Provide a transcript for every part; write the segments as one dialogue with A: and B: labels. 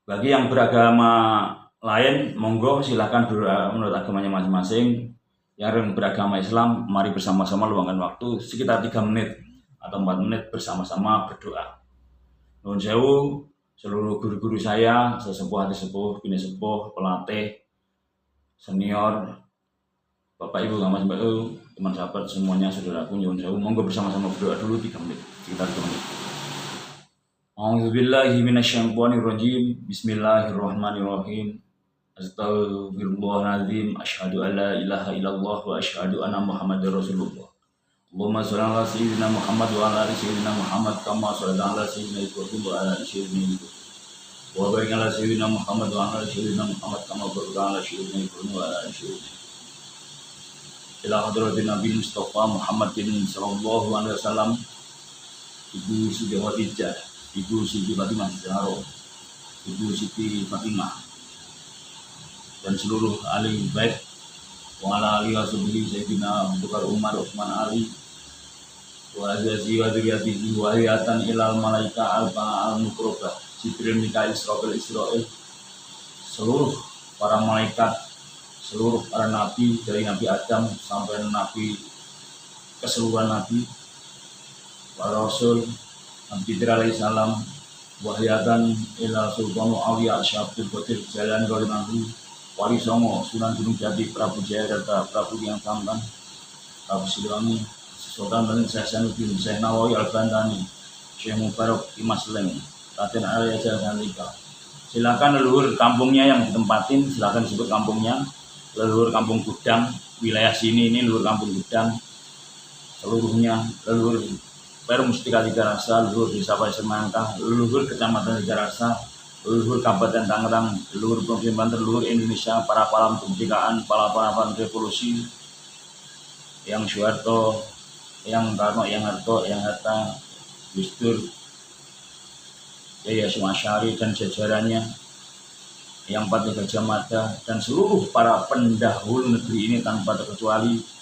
A: Bagi yang beragama lain, monggo silahkan menurut agamanya masing-masing. Yang beragama Islam, mari bersama-sama luangkan waktu sekitar 3 menit atau 4 menit bersama-sama berdoa. Nuhun sewu, seluruh guru-guru saya, sesepuh, hati sepuh, bini sepuh, pelatih, senior, Bapak Ibu, Mas Mbak teman sahabat semuanya, saudaraku, nyuwun sewu, monggo bersama-sama berdoa dulu 3 menit, sekitar 3 menit. A'udzubillahi minasyaitonirrajim. Bismillahirrahmanirrahim. Astaghfirullahaladzim. Asyhadu an la ilaha illallah wa asyhadu anna Muhammadar Rasulullah. Allahumma shalli ala sayyidina Muhammad wa ala ali sayyidina Muhammad kama shallaita ala sayyidina Ibrahim wa ala ali sayyidina Ibrahim. Wa barik ala sayyidina Muhammad wa ala ali sayyidina Muhammad kama barakta ala sayyidina Ibrahim wa ala ali sayyidina. Ila hadratin Nabi Mustafa Muhammadin sallallahu alaihi wasallam. Ibu Siti Khadijah, Ibu Siti Fatimah Zahra, Ibu Siti Fatimah, dan seluruh ahli bait wa ala alihi washabihi sayyidina Abu Bakar Umar Utsman Ali wa azwaji wa dzurriyyatihi wa hayatan ilal malaika alfa al-muqrabah Jibril Mikail Israfil seluruh para malaikat, seluruh para nabi dari Nabi Adam sampai nabi keseluruhan nabi, para rasul, Nabi Idris alaihissalam, wahyatan ila sultanu awliya syabdul qadir jalan golinahu Wali Songo, Sunan Gunung Jati, Prabu Jayadata, Prabu Yang Tampan, Prabu Siliwangi, Sultan Bening Syekh Sanuddin, Syekh Nawawi Al-Bantani, Syekh Mubarok Imas Leng, Raden Arya Jalsandika. Silakan leluhur kampungnya yang ditempatin, silakan disebut kampungnya. Leluhur kampung Gudang, wilayah sini ini leluhur kampung Gudang, seluruhnya leluhur Perum Mustika Tiga Rasa, leluhur Desa Pai Semangka, leluhur Kecamatan Tiga Rasa, leluhur Kabupaten Tangerang, leluhur Provinsi Banten, leluhur Indonesia, para pahlawan kemerdekaan, para pahlawan revolusi, yang Soeharto, yang Karno, yang Harto, yang Hatta, Gus Dur, Yai Hasyim Asy'ari dan jajarannya, yang Patih Gajah Mada, dan seluruh para pendahulu negeri ini tanpa terkecuali.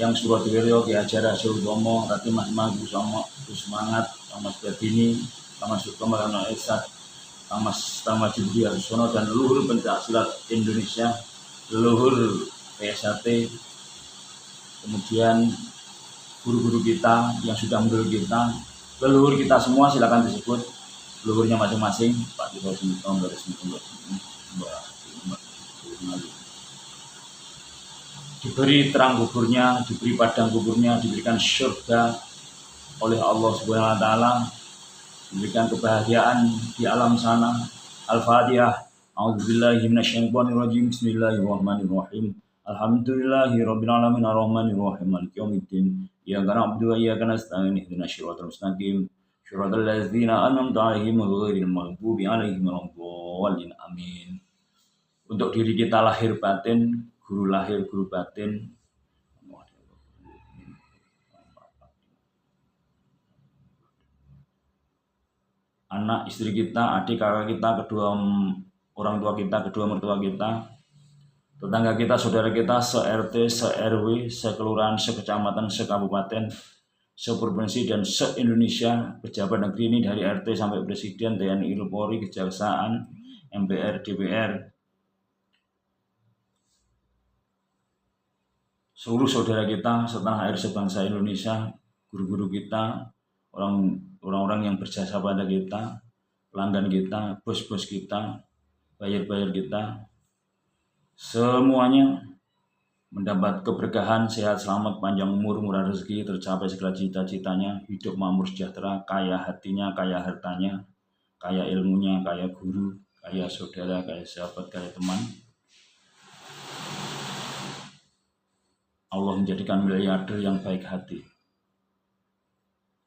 A: Yang Surodwiryo, Ki Hajar Asyutomo, Rati Mas Magu Somo, Semangat, Mas Badini, Mas Sutomo, Rano Esat, Mas Tamaju Budi Arsono, dan leluhur pencak silat Indonesia, leluhur PSAT, kemudian guru-guru kita yang sudah mendahului kita, leluhur kita semua silakan disebut leluhurnya masing-masing. Pak Dito Sintom, diberi terang kuburnya, diberi padang kuburnya, diberikan surga oleh Allah Subhanahu wa taala, diberikan kebahagiaan di alam sana. Al-Fatihah. A'udzubillahi minasyaitonirrajim. Bismillahirrahmanirrahim. Alhamdulillahirabbil alamin arrahmanir rahim maliki yaumiddin. Iyyaka na'budu wa iyyaka nasta'in ihdinas siratal mustaqim. Shiratal ladzina an'amta 'alaihim ghairil maghdubi 'alaihim waladdallin. Amin. Untuk diri kita lahir batin, guru lahir, guru batin. Anak, istri kita, adik, kakak kita, kedua orang tua kita, kedua mertua kita, tetangga kita, saudara kita, se-RT, se-RW, sekelurahan, sekecamatan, sekabupaten, seprovinsi, dan se-Indonesia, pejabat negeri ini dari RT sampai Presiden, TNI, Polri, Kejaksaan, MPR, DPR, seluruh saudara kita setanah air sebangsa Indonesia, guru-guru kita, orang-orang yang berjasa pada kita, pelanggan kita, bos-bos kita, bayar-bayar kita, semuanya mendapat keberkahan, sehat, selamat, panjang umur, murah rezeki, tercapai segala cita-citanya, hidup makmur sejahtera, kaya hatinya, kaya hartanya, kaya ilmunya, kaya guru, kaya saudara, kaya sahabat, kaya teman. Allah menjadikan miliarder yang baik hati.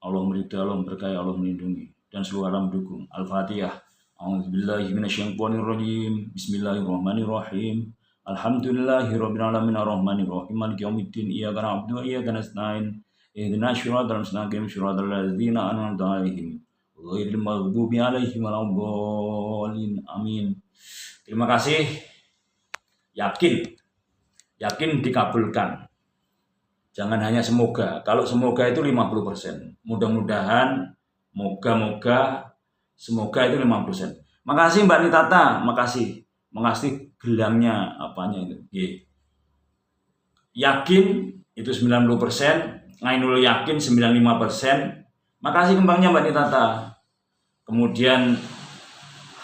A: Allah meridai, Allah memberkahi, Allah melindungi, dan seluruh alam mendukung. Al-Fatihah. A'udzubillahi minasyaitonirrajim. Bismillahirrahmanirrahim. Alhamdulillahirabbil alamin arrahmanir rahim maliki yaumiddin. Iyyaka na'budu wa iyyaka nasta'in ihdinas siratal mustaqim siratal ladzina an'amta 'alaihim ghairil maghdubi 'alaihim waladdallin. Amin. Terima kasih. Yakin dikabulkan. Jangan hanya semoga. Kalau semoga itu 50%. Mudah-mudahan, moga-moga, semoga itu 50%. Makasih Mbak Nitata, makasih. Makasih gelangnya apanya itu. Yakin itu 90%, Ngainul yakin 95%. Makasih kembangnya Mbak Nitata. Kemudian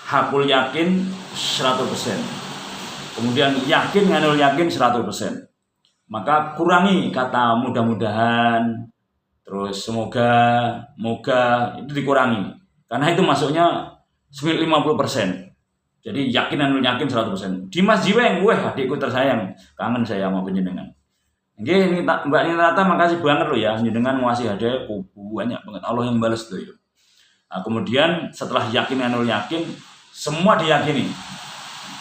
A: Hakul yakin 100%. Kemudian yakin, Ngainul yakin 100%. Maka kurangi kata mudah-mudahan, terus semoga, moga, itu dikurangi. Karena itu masuknya 50%. Jadi yakin anu yakin 100%. Dimas Jiweng, adikku tersayang, kangen saya sama penjenengan. Nggih, Mbak Nirata makasih banget loh ya, penjenengan ngasih hadiah banyak banget. Allah yang balas tuh ya. Nah, kemudian setelah yakin anu yakin, semua diyakini.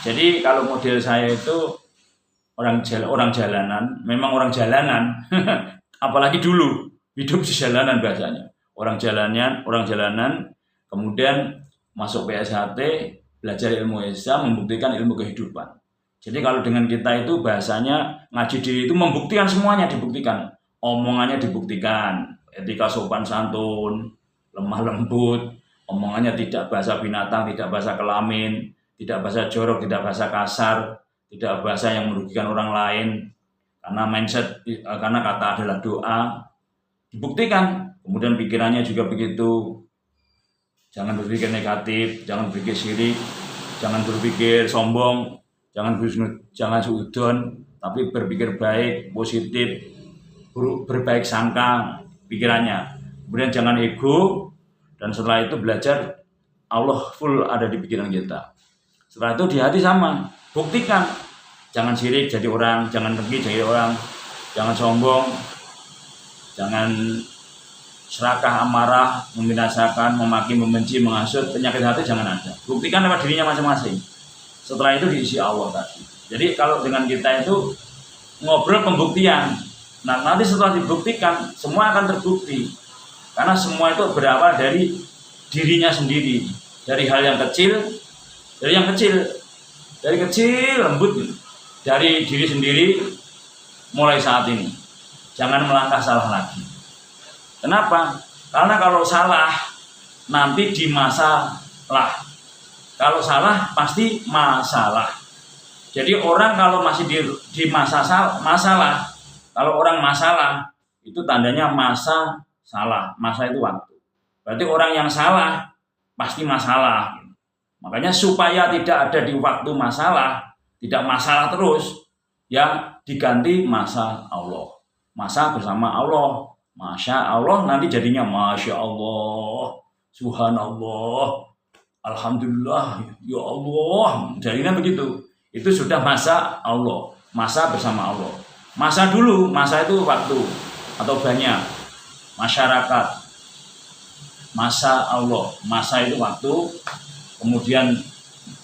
A: Jadi kalau model saya itu orang jalanan, memang orang jalanan, apalagi dulu hidup di jalanan bahasanya. Orang jalanan, kemudian masuk PSHT, belajar ilmu Islam, membuktikan ilmu kehidupan. Jadi kalau dengan kita itu bahasanya ngaji diri itu membuktikan semuanya, dibuktikan. Omongannya dibuktikan, etika sopan santun, lemah lembut, omongannya tidak bahasa binatang, tidak bahasa kelamin, tidak bahasa jorok, tidak bahasa kasar, tidak bahasa yang merugikan orang lain, karena mindset, karena kata adalah doa, dibuktikan. Kemudian pikirannya juga begitu, jangan berpikir negatif, jangan berpikir syirik, jangan berpikir sombong, jangan suudon, tapi berpikir baik, positif, berbaik sangka pikirannya. Kemudian jangan ego, dan setelah itu belajar Allah full ada di pikiran kita. Setelah itu di hati sama, buktikan. Jangan sirik jadi orang, jangan dengki jadi orang, jangan sombong, jangan serakah, amarah, membinasakan, memaki, membenci, menghasut, penyakit hati jangan ada. Buktikan lewat dirinya masing-masing. Setelah itu diisi Allah tadi. Jadi kalau dengan kita itu ngobrol pembuktian. Nah nanti setelah dibuktikan, semua akan terbukti. Karena semua itu berawal dari dirinya sendiri. Dari hal yang kecil, dari kecil lembut gitu. Dari diri sendiri mulai saat ini. Jangan melangkah salah lagi. Kenapa? Karena kalau salah nanti di masalah. Kalau salah pasti masalah. Jadi orang kalau masih di masalah, kalau orang masalah itu tandanya masa salah. Masa itu waktu. Berarti orang yang salah pasti masalah. Makanya supaya tidak ada di waktu masalah, tidak masalah terus, ya diganti masa Allah. Masa bersama Allah. Masya Allah nanti jadinya Masya Allah, Subhanallah, Alhamdulillah, Ya Allah. Jadinya begitu. Itu sudah masa Allah. Masa bersama Allah. Masa dulu, masa itu waktu atau banyak. Masyarakat. Masa Allah. Masa itu waktu. Kemudian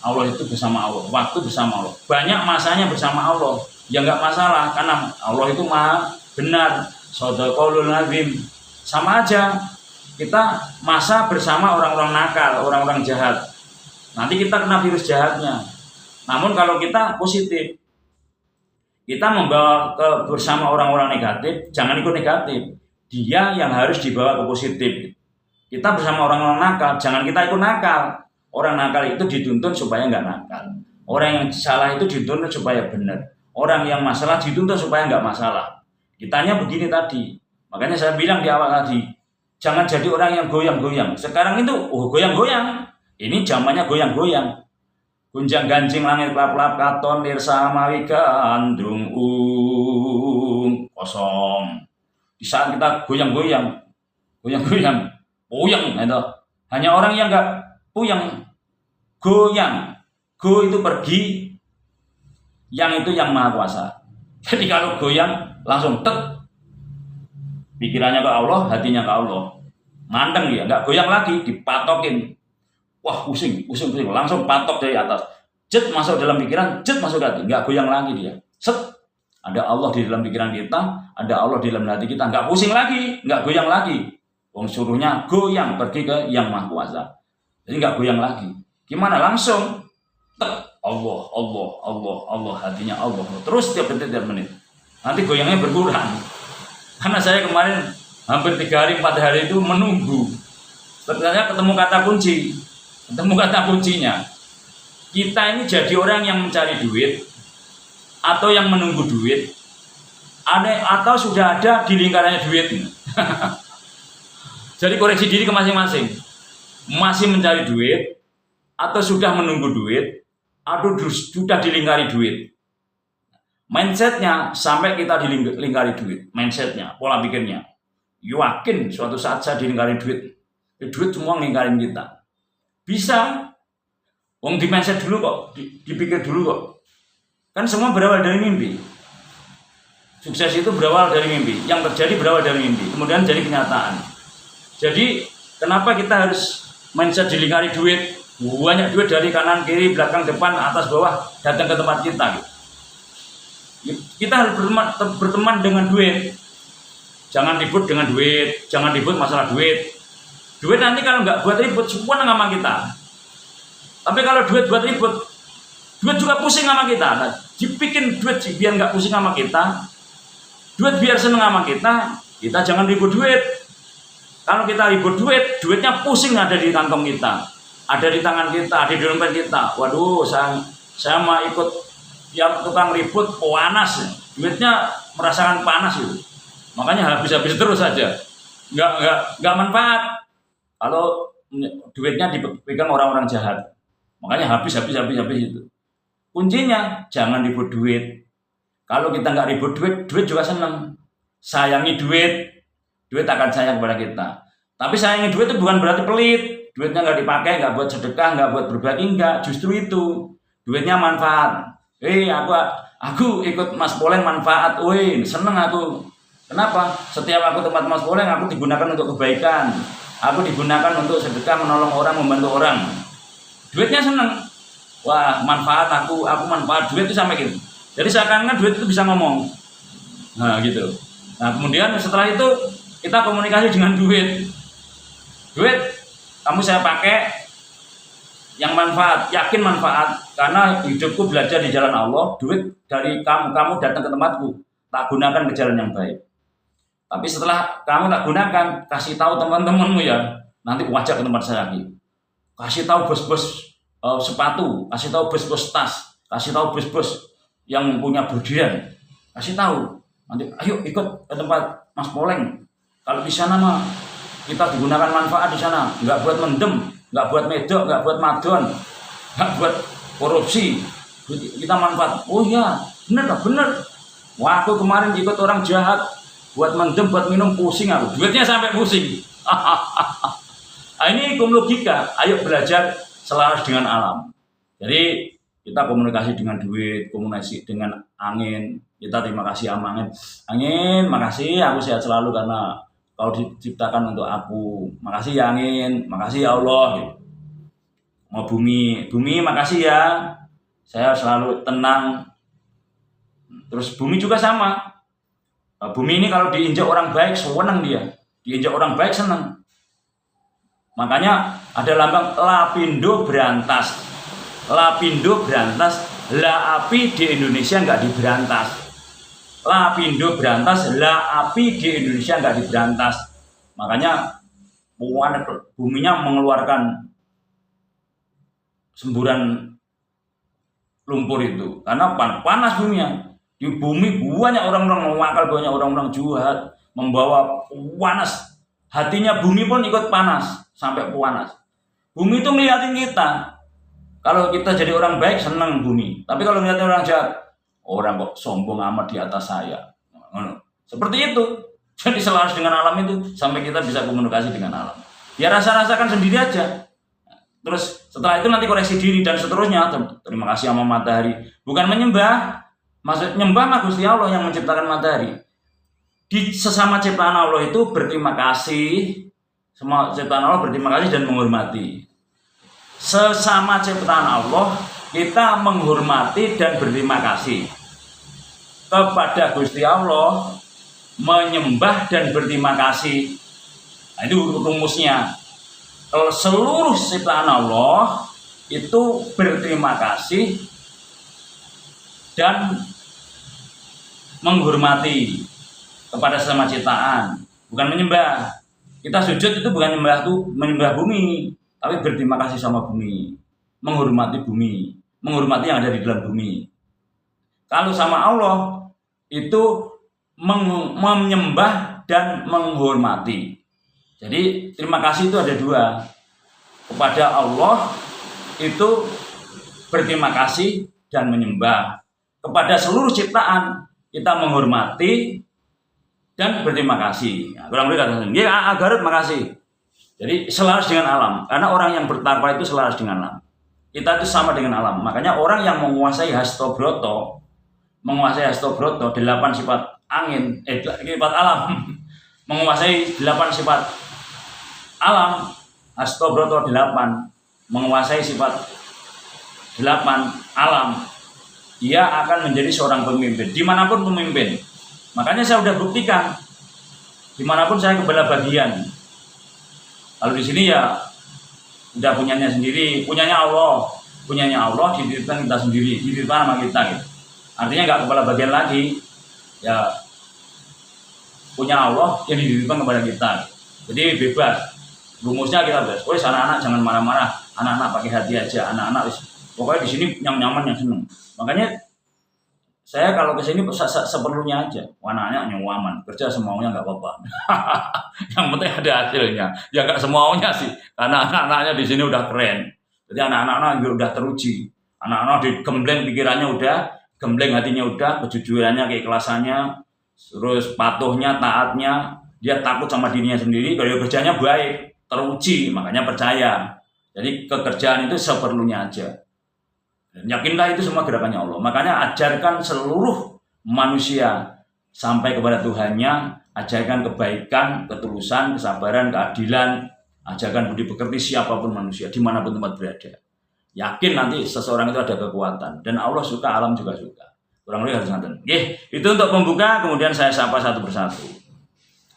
A: Allah itu bersama Allah, waktu bersama Allah. Banyak masanya bersama Allah, ya nggak masalah, karena Allah itu maha benar. Shadaqaul azim. Sama aja, kita masa bersama orang-orang nakal, orang-orang jahat. Nanti kita kena virus jahatnya. Namun kalau kita positif, kita membawa bersama orang-orang negatif, jangan ikut negatif. Dia yang harus dibawa ke positif. Kita bersama orang-orang nakal, jangan kita ikut nakal. Orang nakal itu dituntun supaya nggak nakal. Orang yang salah itu dituntun supaya benar. Orang yang masalah dituntun supaya nggak masalah. Kitanya begini tadi. Makanya saya bilang di awal tadi, jangan jadi orang yang goyang-goyang. Sekarang itu, goyang-goyang. Ini zamannya goyang-goyang. Gunjang ganjing langit lap-lap katon lirsa mawi gandrung kosong. Di saat kita goyang-goyang, puyeng itu. Hanya orang yang nggak puyeng, goyang. Go itu pergi, yang itu yang maha kuasa. Jadi kalau goyang langsung tek, pikirannya ke Allah, hatinya ke Allah. Manteng dia, nggak goyang lagi, dipatokin. Wah pusing, langsung patok dari atas. Jet masuk dalam pikiran, jet masuk hati, nggak goyang lagi dia. Set, ada Allah di dalam pikiran kita, ada Allah di dalam hati kita, nggak pusing lagi, nggak goyang lagi. Wong suruhnya goyang, pergi ke yang maha kuasa. Jadi nggak goyang lagi. Gimana? Langsung tek, Allah, hatinya Allah. Terus tiap detik, tiap menit. Nanti goyangnya berkurang. Karena saya kemarin hampir 3 hari 4 hari itu menunggu. Sebenarnya ketemu kata kuncinya. Kita ini jadi orang yang mencari duit atau yang menunggu duit, atau sudah ada di lingkarannya duit. Jadi koreksi diri ke masing-masing. Masih mencari duit atau sudah menunggu duit atau sudah dilingkari duit. Mindsetnya sampai kita dilingkari duit. Mindsetnya, pola pikirnya. Yakin suatu saat saya dilingkari duit. Duit semua ngelingkarin kita. Bisa. Wong di mindset dulu kok, dipikir dulu kok. Kan semua berawal dari mimpi. Sukses itu berawal dari mimpi. Yang terjadi berawal dari mimpi. Kemudian jadi kenyataan. Jadi kenapa kita harus mindset dilingkari duit? Banyak duit dari kanan, kiri, belakang, depan, atas, bawah datang ke tempat kita. Kita harus berteman dengan duit. Jangan ribut dengan duit. Jangan ribut masalah duit. Duit nanti kalau nggak buat ribut, semua sama kita. Tapi kalau duit buat ribut, duit juga pusing sama kita. Nah, dibikin duit biar nggak pusing sama kita. Duit biar seneng sama kita. Kita jangan ribut duit. Kalau kita ribut duit, duitnya pusing ada di kantong kita, ada di tangan kita, ada di dompet kita. Waduh, saya mau ikut yang tukang ribut panas, duitnya merasakan panas itu. Makanya habis-habis terus saja, nggak manfaat. Kalau duitnya dipegang orang-orang jahat, makanya habis itu. Kuncinya jangan ribut duit. Kalau kita nggak ribut duit, duit juga seneng. Sayangi duit. Duit akan sayang kepada kita. Tapi sayangi duit itu bukan berarti pelit. Duitnya nggak dipakai, nggak buat sedekah, nggak buat berbagi, nggak. Justru itu. Duitnya manfaat. Aku ikut Mas Poleng manfaat. Seneng aku. Kenapa? Setiap aku tempat Mas Poleng, aku digunakan untuk kebaikan. Aku digunakan untuk sedekah, menolong orang, membantu orang. Duitnya seneng. Wah, manfaat aku manfaat. Duit itu sampai gitu. Jadi seakan-akan duit itu bisa ngomong. Nah, gitu. Nah, kemudian setelah itu kita komunikasi dengan duit. Duit kamu saya pakai yang manfaat, yakin manfaat, karena hidupku belajar di jalan Allah. Duit dari kamu datang ke tempatku, tak gunakan ke jalan yang baik. Tapi setelah kamu tak gunakan, kasih tahu teman-temanmu ya, nanti wajah ke tempat saya lagi. Kasih tahu bos-bos sepatu, kasih tahu bos-bos tas, kasih tahu bos-bos yang punya bordiran, kasih tahu. Nanti ayo ikut ke tempat Mas Poleng. Kalau di sana mah kita digunakan manfaat di sana, nggak buat mendem, nggak buat medok, nggak buat madon, nggak buat korupsi. Kita manfaat. Oh iya, bener. Wah, aku kemarin ikut orang jahat, buat mendem, buat minum, pusing aku. Duitnya sampai pusing. Nah, ini hukum logika. Ayo belajar selaras dengan alam. Jadi kita komunikasi dengan duit, komunikasi dengan angin. Kita terima kasih sama angin, makasih aku sehat selalu karena kau diciptakan untuk aku. Makasih ya angin, makasih ya Allah. Gitu. Mau bumi makasih ya. Saya selalu tenang. Terus bumi juga sama. Bumi ini kalau diinjak orang baik, senang dia. Diinjak orang baik senang. Makanya ada lambang Lapindo berantas. Lapindo berantas, la api di Indonesia nggak diberantas. Lapindo berantas, la api di Indonesia nggak diberantas. Makanya buminya mengeluarkan semburan lumpur itu karena panas buminya. Di bumi banyak orang-orang mewakal, banyak orang-orang jahat membawa panas. Hatinya bumi pun ikut panas sampai panas. Bumi itu ngeliatin kita. Kalau kita jadi orang baik senang bumi. Tapi kalau ngeliatin orang jahat, orang kok sombong amat di atas saya. Seperti itu. Jadi selaras dengan alam itu sampai kita bisa komunikasi dengan alam. Ya rasakan sendiri aja. Terus setelah itu nanti koreksi diri dan seterusnya. Terima kasih sama matahari. Bukan menyembah. Maksud nyembah mah Gusti Allah yang menciptakan matahari. Di sesama ciptaan Allah itu berterima kasih. Semua ciptaan Allah berterima kasih dan menghormati. Sesama ciptaan Allah kita menghormati dan berterima kasih kepada Gusti Allah, menyembah dan berterima kasih. Nah, itu rumusnya. Kalau seluruh ciptaan Allah itu berterima kasih dan menghormati kepada sesama ciptaan, bukan menyembah. Kita sujud itu bukan menyembah bumi, tapi berterima kasih sama bumi, menghormati yang ada di dalam bumi. Kalau sama Allah itu menyembah dan menghormati. Jadi terima kasih itu ada dua. Kepada Allah itu berterima kasih dan menyembah. Kepada seluruh ciptaan kita menghormati dan berterima kasih. Nah, kurang lebih kata ya Garut makasih. Jadi selaras dengan alam. Karena orang yang bertakwa itu selaras dengan alam. Kita itu sama dengan alam. Makanya orang yang menguasai Hastobroto, 8 sifat angin, sifat alam, menguasai 8 sifat alam, Hastobroto 8, menguasai sifat 8 alam, dia akan menjadi seorang pemimpin, dimanapun pemimpin. Makanya saya sudah buktikan, dimanapun saya kepala bagian. Kalau di sini ya udah punyanya sendiri, punyanya Allah dititipkan kita sendiri, dititipkan sama kita gitu. Artinya nggak kepala bagian lagi, ya punya Allah yang dititipkan kepada kita. Jadi bebas. Rumusnya kita bebas. Anak-anak jangan marah-marah, anak-anak pakai hati aja, anak-anak pokoknya di sini yang nyaman yang seneng. Makanya saya kalau ke sini seperlunya aja. Anak-anak nyaman, kerja semaunya nggak apa-apa. Yang penting ada hasilnya. Ya nggak semaunya sih, karena anak-anaknya di sini udah keren. Jadi anak-anak udah teruji. Anak-anak digembleng pikirannya udah, gembleng hatinya udah, kejujurannya, keikhlasannya, terus patuhnya, taatnya, dia takut sama dirinya sendiri, kalau kerjanya baik, teruji, makanya percaya. Jadi kekerjaan itu seperlunya aja. Dan yakinlah itu semua gerakannya Allah. Makanya ajarkan seluruh manusia sampai kepada Tuhannya, ajarkan kebaikan, ketulusan, kesabaran, keadilan, ajarkan budi pekerti siapapun manusia, dimanapun tempat berada. Yakin nanti seseorang itu ada kekuatan. Dan Allah suka, alam juga suka. Kurang lebih harus ngatain. Itu untuk pembuka, kemudian saya sapa satu persatu.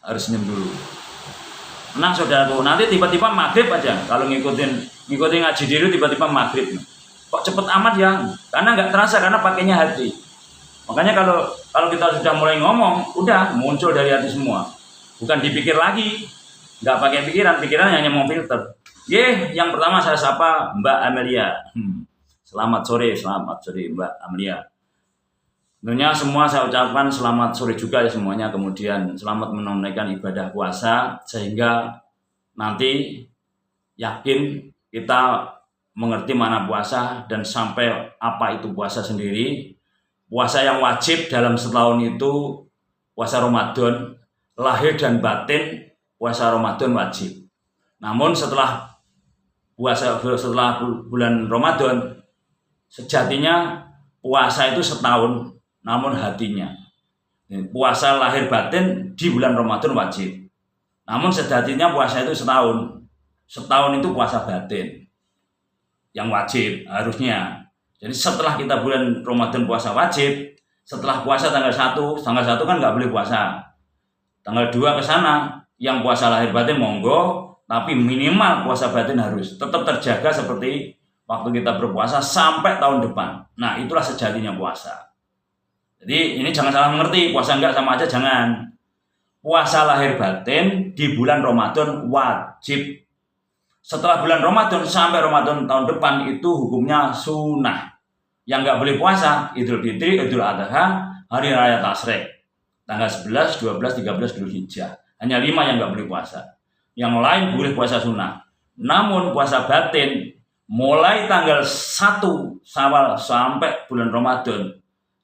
A: Harus senyum dulu. Tenang saudaraku, nanti tiba-tiba maghrib aja. Kalau ngikutin ngaji diri tiba-tiba maghrib. Kok cepet amat ya? Karena nggak terasa, karena pakainya hati. Makanya kalau kita sudah mulai ngomong, udah muncul dari hati semua. Bukan dipikir lagi. Nggak pakai pikiran hanya mau filter. Yang pertama saya sapa Mbak Amelia. Selamat sore Mbak Amelia. Tentunya semua saya ucapkan selamat sore juga ya semuanya. Kemudian selamat menunaikan ibadah puasa, sehingga nanti yakin kita mengerti mana puasa dan sampai apa itu puasa sendiri. Puasa yang wajib dalam setahun itu puasa Ramadan, lahir dan batin puasa Ramadan wajib. Namun setelah bulan Ramadan, sejatinya puasa itu setahun, namun hatinya. Puasa lahir batin di bulan Ramadan wajib. Namun sejatinya puasa itu setahun. Setahun itu puasa batin yang wajib harusnya. Jadi setelah kita bulan Ramadan puasa wajib, setelah puasa tanggal 1 kan nggak boleh puasa. Tanggal 2 ke sana, yang puasa lahir batin monggo, tapi minimal puasa batin harus tetap terjaga seperti waktu kita berpuasa sampai tahun depan. Nah, itulah sejatinya puasa. Jadi ini jangan salah mengerti, puasa enggak sama aja, jangan. Puasa lahir batin di bulan Ramadan wajib. Setelah bulan Ramadan sampai Ramadan tahun depan itu hukumnya sunnah. Yang enggak boleh puasa Idul Fitri, Idul Adha, Hari Raya Tasyrik, tanggal 11, 12, 13 Dzulhijjah. Hanya 5 yang enggak boleh puasa. Yang lain boleh puasa sunnah. Namun puasa batin mulai tanggal 1 Syawal sampai bulan Ramadan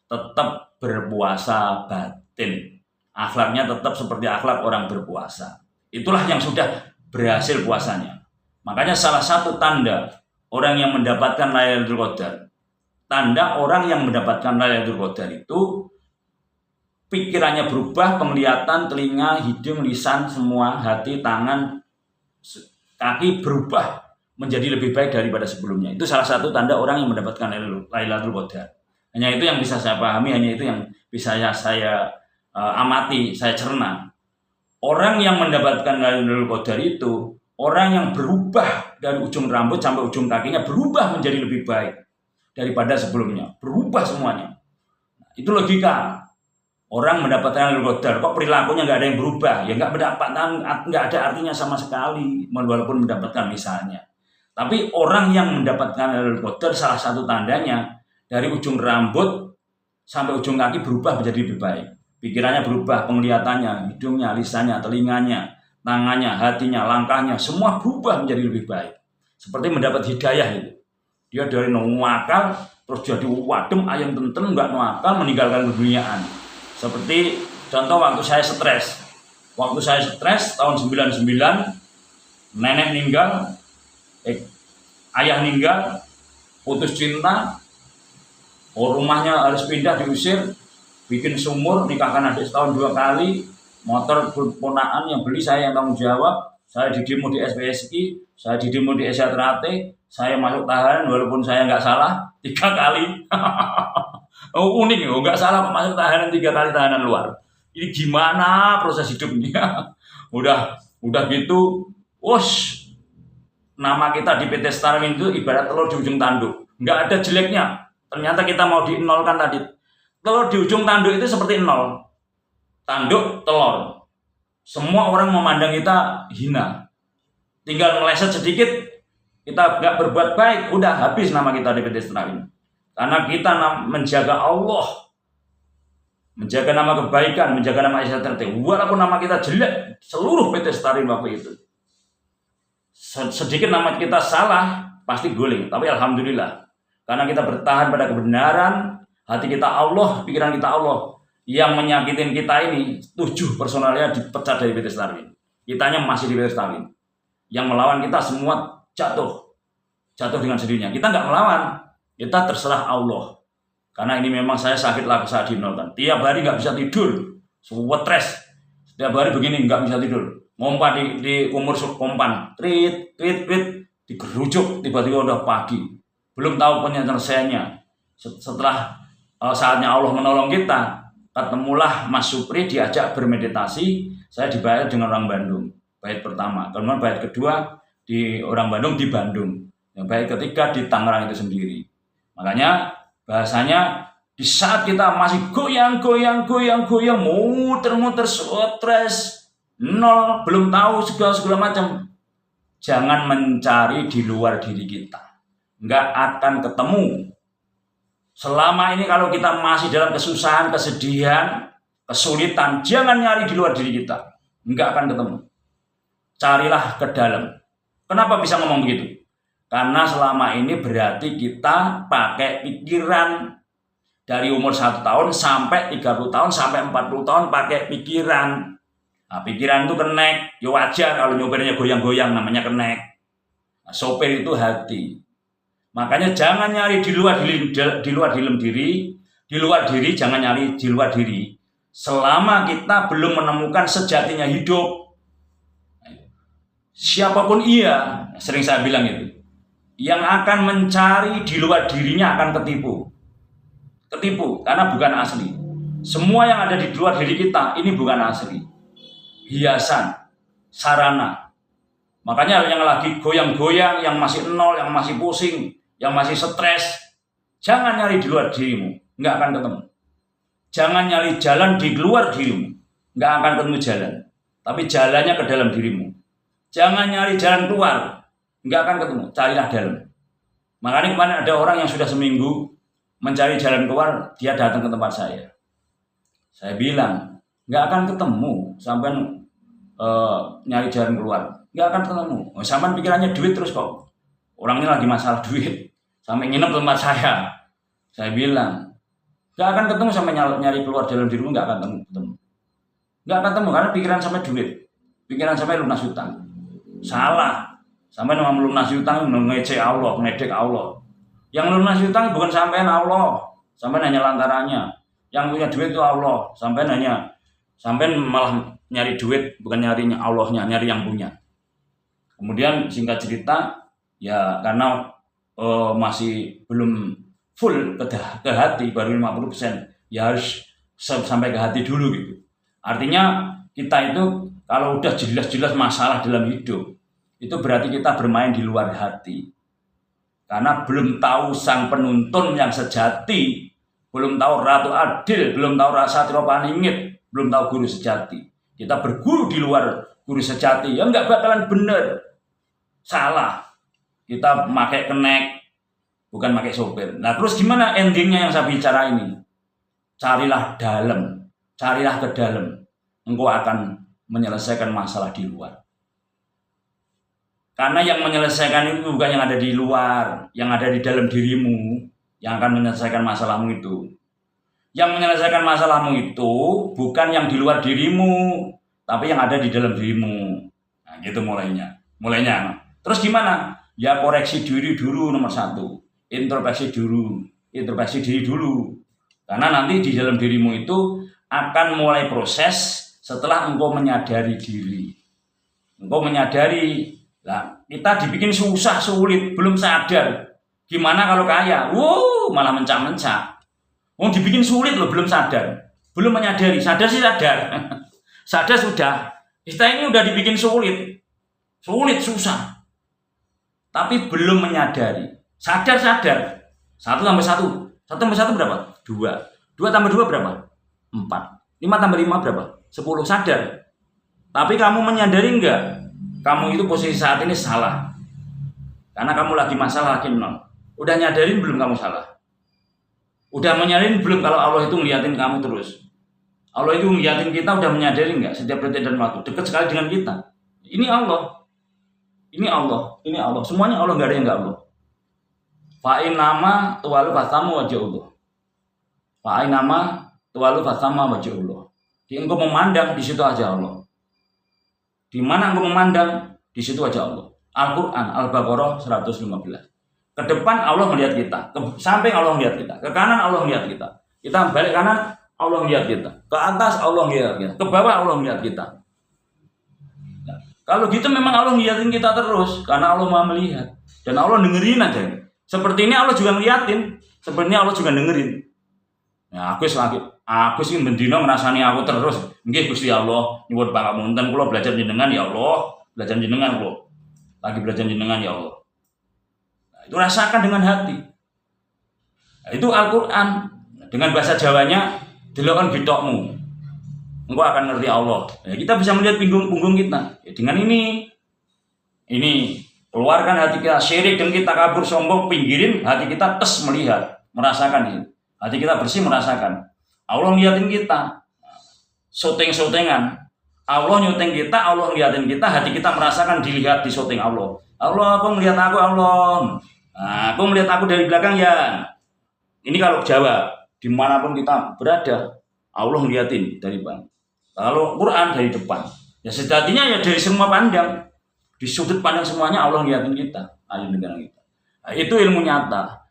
A: tetap berpuasa batin. Akhlaknya tetap seperti akhlak orang berpuasa. Itulah yang sudah berhasil puasanya. Makanya salah satu tanda orang yang mendapatkan Lailatul Qadar, tanda orang yang mendapatkan Lailatul Qadar itu pikirannya berubah, penglihatan, telinga, hidung, lisan, semua, hati, tangan, kaki berubah menjadi lebih baik daripada sebelumnya. Itu salah satu tanda orang yang mendapatkan Lailatul Qadar. Hanya itu yang bisa saya pahami, hanya itu yang bisa saya amati, saya cerna. Orang yang mendapatkan Lailatul Qadar itu orang yang berubah dari ujung rambut sampai ujung kakinya, berubah menjadi lebih baik daripada sebelumnya, berubah semuanya. Nah, itu logika. Orang mendapatkan Lailatul Qadar, kok perilakunya nggak ada yang berubah? Ya nggak ada artinya sama sekali, walaupun mendapatkan misalnya. Tapi orang yang mendapatkan Lailatul Qadar, salah satu tandanya dari ujung rambut sampai ujung kaki berubah menjadi lebih baik. Pikirannya berubah, penglihatannya, hidungnya, lisannya, telinganya, tangannya, hatinya, langkahnya, semua berubah menjadi lebih baik. Seperti mendapat hidayah itu. Dia dari nuwakal terus jadi wadem ayam tentem, nggak nuwakal, meninggalkan keduniaan. Seperti contoh waktu saya stres. Waktu saya stres tahun 99, nenek meninggal, ayah meninggal, putus cinta, rumahnya harus pindah, diusir, bikin sumur, nikahkan adik setahun 2 kali, motor ponaan yang beli saya yang tanggung jawab, saya didemo di SPSI, saya didemo di SRT, saya masuk tahanan walaupun saya nggak salah 3 kali. Oh, unik, nggak salah masuk tahanan 3 kali tahanan luar. Ini gimana proses hidupnya? udah gitu, nama kita di PT Starwin itu ibarat telur di ujung tanduk, nggak ada jeleknya. Ternyata kita mau dinolkan tadi. Telur di ujung tanduk itu seperti nol. Tanduk, telur. Semua orang memandang kita hina. Tinggal meleset sedikit, kita nggak berbuat baik, udah habis nama kita di PT Starwin. Karena kita menjaga Allah, menjaga nama kebaikan, menjaga nama SRT. Walaupun nama kita jelek, seluruh PT Starwin waktu itu. Sedikit nama kita salah, pasti guling. Tapi alhamdulillah, karena kita bertahan pada kebenaran, hati kita Allah, pikiran kita Allah. Yang menyakitin kita ini 7 personalnya dipecat dari PT Starwin. Kitanya masih di PT Starwin. Yang melawan kita semua jatuh dengan sendirinya. Kita nggak melawan, kita terserah Allah. Karena ini memang saya sakit lah saat dinolkan. Tiap hari nggak bisa tidur, stres. Tiap hari begini nggak bisa tidur. Ngompa di umur kompan, trit, digerujuk, tiba-tiba udah pagi. Belum tahu penyelesaiannya. Setelah saatnya Allah menolong kita, ketemulah Mas Supri, diajak bermeditasi. Saya dibayar dengan orang Bandung, bait pertama. Kemudian bait kedua di orang Bandung di Bandung. Yang bait ketiga di Tangerang itu sendiri. Makanya bahasanya di saat kita masih goyang, muter-muter, stres, nol, belum tahu segala macam, jangan mencari di luar diri kita. Nggak akan ketemu. Selama ini kalau kita masih dalam kesusahan, kesedihan, kesulitan, jangan nyari di luar diri kita. Nggak akan ketemu. Carilah ke dalam. Kenapa bisa ngomong begitu? Karena selama ini berarti kita pakai pikiran. Dari umur 1 tahun sampai 30 tahun sampai 40 tahun pakai pikiran. Nah, pikiran itu kenek, ya wajar kalau nyopirnya goyang-goyang, namanya kenek. Nah, sopir itu hati. Makanya jangan nyari di luar diri, jangan nyari di luar diri. Selama kita belum menemukan sejatinya hidup, siapapun sering saya bilang itu, yang akan mencari di luar dirinya akan ketipu, karena bukan asli. Semua yang ada di luar diri kita ini bukan asli. Hiasan, sarana. Makanya yang lagi goyang-goyang, yang masih nol, yang masih pusing, yang masih stres, jangan nyari di luar dirimu, nggak akan ketemu. Jangan nyari jalan di luar dirimu, nggak akan ketemu jalan. Tapi jalannya ke dalam dirimu. Jangan nyari jalan keluar, nggak akan ketemu. Carilah dalam. Makanya kemarin ada orang yang sudah seminggu mencari jalan keluar, dia datang ke tempat saya. Saya bilang, nggak akan ketemu sampai nyari jalan keluar, nggak akan ketemu. Sampai pikirannya duit terus kok. Orangnya lagi masalah duit, sampai nginep tempat saya. Saya bilang, nggak akan ketemu sampai nyari keluar dalam dirimu, nggak akan ketemu. Nggak akan ketemu karena pikiran sampai duit, pikiran sampai lunas hutang. Salah. Sampai nama lunas hutang mengecek Allah, ngedek Allah. Yang lunas hutang bukan sampean Allah, sampean hanya lantarannya. Yang punya duit itu Allah, sampean malah nyari duit, bukan nyarinya Allahnya, nyari yang punya. Kemudian singkat cerita, ya karena masih belum full ke hati, baru 50%, ya harus sampai ke hati dulu gitu. Artinya kita itu kalau udah jelas-jelas masalah dalam hidup, itu berarti kita bermain di luar hati. Karena belum tahu sang penuntun yang sejati, belum tahu Ratu Adil, belum tahu Satrio Paningit, belum tahu guru sejati. Kita berguru di luar guru sejati, ya nggak bakalan bener. Salah. Kita pakai kenek, bukan pakai sopir. Nah terus gimana endingnya yang saya bicara ini? Carilah dalam, carilah ke dalam. Engkau akan menyelesaikan masalah di luar. Karena yang menyelesaikan itu bukan yang ada di luar, yang ada di dalam dirimu, yang akan menyelesaikan masalahmu itu. Yang menyelesaikan masalahmu itu bukan yang di luar dirimu, tapi yang ada di dalam dirimu. Nah, gitu mulainya. Terus gimana? Ya koreksi diri dulu nomor 1. Introspeksi diri dulu. Karena nanti di dalam dirimu itu akan mulai proses setelah engkau menyadari diri. Engkau menyadari. Nah, kita dibikin susah, sulit, belum sadar. Gimana kalau kaya? Malah mencak-mencak. Dibikin sulit loh, belum sadar. Belum menyadari. Sadar sih sadar. Sadar sudah. Kita ini udah dibikin sulit. Sulit, susah. Tapi belum menyadari. Sadar. 1 tambah 1. 1 tambah 1 berapa? 2. 2 tambah 2 berapa? 4. 5 tambah 5 berapa? 10. Sadar. Tapi kamu menyadari enggak? Kamu itu posisi saat ini salah. Karena kamu lagi masalah, lagi nol. Udah nyadarin belum kamu salah? Udah menyadarin belum kalau Allah itu ngeliatin kamu terus? Allah itu ngeliatin kita, udah menyadari enggak setiap detik dan waktu? Dekat sekali dengan kita. Ini Allah. Semuanya Allah, enggak ada yang enggak Allah. Fa'in nama tuwalu fasamu wajah Allah. Fa'in nama tuwalu fasamu wajah Allah. Di engkau memandang, di situ aja Allah. Di mana engkau memandang, di situ aja Allah. Al-Quran, Al-Baqarah 115. Ke depan Allah melihat kita, ke samping Allah melihat kita, ke kanan Allah melihat kita. Kita balik kanan, Allah melihat kita. Ke atas Allah melihat kita, ke bawah Allah melihat kita. Nah, kalau gitu memang Allah ngeliatin kita terus, karena Allah Maha melihat. Dan Allah dengerin aja. Seperti ini Allah juga ngeliatin, seperti ini Allah juga dengerin. Nah, aku sih mendino ngrasani aku terus. Nggih Gusti Allah, nyuwun pangapunten kula belajar jenengan ya Allah, belajar jenengan kula. Lagi belajar jenengan ya Allah. Nah, itu rasakan dengan hati. Nah, itu Al-Qur'an. Dengan bahasa Jawanya, delokon bitokmu. Engkau akan ngerti Allah. Ya, kita bisa melihat punggung kita. Ya, dengan ini keluarkan hati kita syirik dan kita kabur sombong, pinggirin hati kita melihat, merasakan ini. Hati kita bersih merasakan. Allah ngeliatin kita. Syuting-syutingan. Allah nyuting kita, Allah ngeliatin kita, hati kita merasakan dilihat di syuting Allah. Allah, aku melihat aku Allah. Nah, aku melihat aku dari belakang ya. Ini kalau Jawa, dimanapun kita berada, Allah ngeliatin dari belakang. Kalau Quran dari depan. Ya sejatinya ya dari semua pandang. Di sudut pandang semuanya Allah ngeliatin kita. Ahli negara kita. Nah, itu ilmu nyata.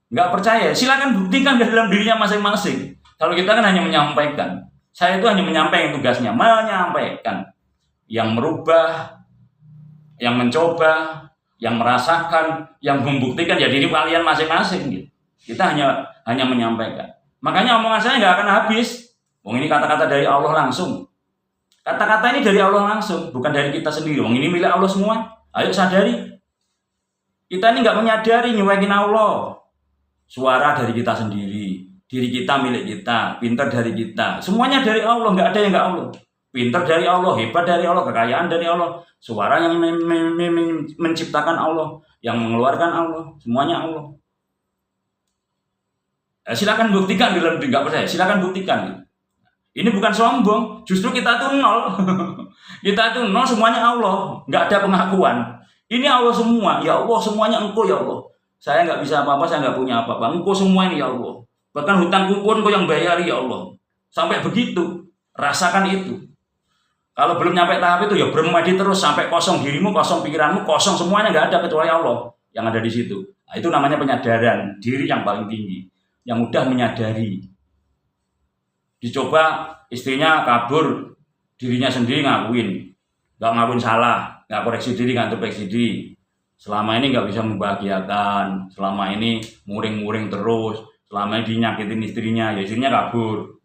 A: Nggak percaya, silakan buktikan di dalam dirinya masing-masing. Kalau kita kan hanya menyampaikan. Saya itu hanya menyampaikan tugasnya, menyampaikan. Yang merubah, yang mencoba, yang merasakan, yang membuktikan ya diri kalian masing-masing. Gitu. Kita hanya menyampaikan. Makanya omongan saya nggak akan habis. Ini kata-kata dari Allah langsung. Kata-kata ini dari Allah langsung, bukan dari kita sendiri. Ini milik Allah semua. Ayo sadari. Kita ini nggak menyadari nyuekin Allah. Suara dari kita sendiri, diri kita milik kita, pintar dari kita, semuanya dari Allah, nggak ada yang nggak Allah. Pintar dari Allah, hebat dari Allah, kekayaan dari Allah, suara yang menciptakan Allah, yang mengeluarkan Allah, semuanya Allah. Silakan buktikan dalam diri, nggak percaya, silakan buktikan. Ini bukan sombong, justru kita tuh nol, kita tuh nol, semuanya Allah, nggak ada pengakuan. Ini Allah semua, ya Allah semuanya Engkau ya Allah. Saya nggak bisa apa-apa, saya nggak punya apa-apa. Engkau semua ini ya Allah. Bahkan hutangku pun Engkau yang bayari ya Allah. Sampai begitu, rasakan itu. Kalau belum nyampe tahap itu ya bermadi terus sampai kosong dirimu, kosong pikiranmu, kosong semuanya, nggak ada kecuali Allah yang ada di situ. Nah, itu namanya penyadaran diri yang paling tinggi, yang udah menyadari. Dicoba istrinya kabur, dirinya sendiri ngakuin, nggak ngakuin salah, nggak koreksi diri, nggak introspeksi diri. Selama ini nggak bisa membahagiakan, selama ini muring-muring terus, selama ini dinyakitin istrinya, ya istrinya kabur.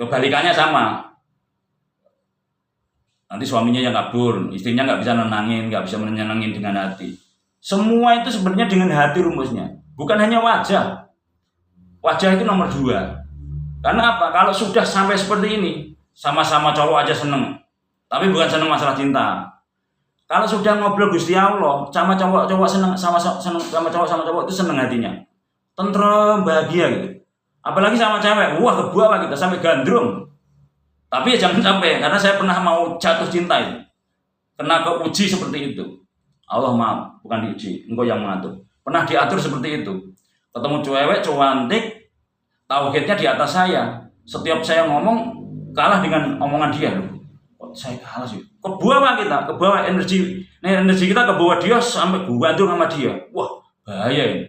A: Kebalikannya sama. Nanti suaminya yang kabur, istrinya nggak bisa nenangin, nggak bisa menyenangin dengan hati. Semua itu sebenarnya dengan hati rumusnya, bukan hanya wajah. Wajah itu nomor 2. Karena apa? Kalau sudah sampai seperti ini, sama-sama cowok aja seneng. Tapi bukan seneng masalah cinta. Kalau sudah ngobrol Gusti Allah, sama cowok seneng, sama cowok itu seneng hatinya. Tentrem, bahagia gitu. Apalagi sama cewek, wah kebawa kita sampai gandrung. Tapi ya jangan sampai, karena saya pernah mau jatuh cinta itu. Kena keuji seperti itu. Allah maaf, bukan diuji, engkau yang mengatur. Pernah diatur seperti itu. Ketemu cewek cantik, tauhidnya di atas saya. Setiap saya ngomong kalah dengan omongan dia loh. Kok saya kalah sih? Kebawa kita, kebawa energi. Nah, energi kita kebawa dia sampai gantung sama dia. Wah, bahaya ini.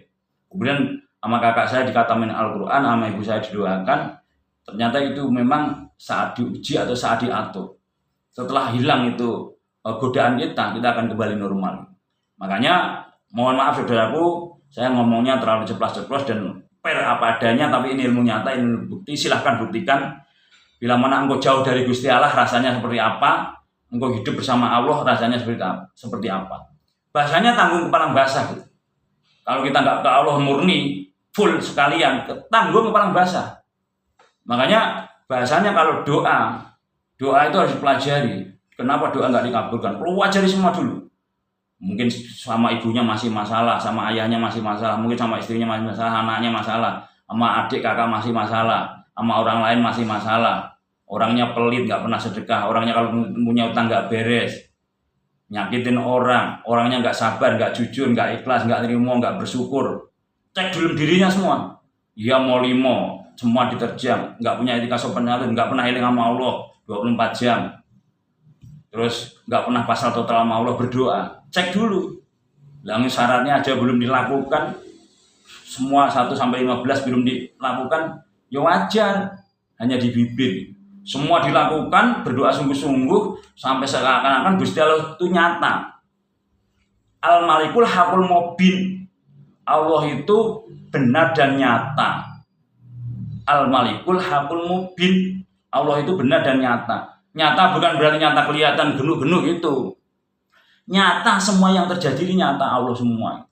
A: Kemudian sama kakak saya dikatamin Al-Quran, sama ibu saya didoakan. Ternyata itu memang saat diuji atau saat diatur. Setelah hilang itu godaan kita akan kembali normal. Makanya mohon maaf saudaraku, saya ngomongnya terlalu ceplas-ceplos dan per apa adanya, tapi ini ilmu nyata, ini bukti. Silahkan buktikan. Bila mana engkau jauh dari Gusti Allah, rasanya seperti apa? Engkau hidup bersama Allah, rasanya seperti apa? Bahasanya tanggung kepalang basah. Gitu. Kalau kita nggak ke Allah murni, full sekalian, tanggung kepalang basah. Makanya bahasanya kalau doa itu harus dipelajari. Kenapa doa nggak dikabulkan? Pelajari semua dulu. Mungkin sama ibunya masih masalah, sama ayahnya masih masalah, mungkin sama istrinya masih masalah, anaknya masalah, sama adik kakak masih masalah, sama orang lain masih masalah. Orangnya pelit, nggak pernah sedekah. Orangnya kalau punya utang nggak beres, nyakitin orang. Orangnya nggak sabar, nggak jujur, nggak ikhlas, nggak terima, nggak bersyukur. Cek dulu dirinya semua. Dia mau limo, semua diterjang, nggak punya etika sopan santun, nggak pernah eling sama Allah 24 jam. Terus nggak pernah pasal total sama Allah, berdoa. Cek dulu. Lalu syaratnya aja belum dilakukan, semua 1-15 belum dilakukan, ya wajar, hanya di bibir. Semua dilakukan, berdoa sungguh-sungguh, sampai seakan-akan Gusti Allah itu nyata. Al-Malikul Hakul Mubin. Allah itu benar dan nyata. Al-Malikul Hakul Mubin. Allah itu benar dan nyata. Nyata bukan berarti nyata kelihatan genuh-genuh itu. Nyata semua yang terjadi ini nyata Allah semua.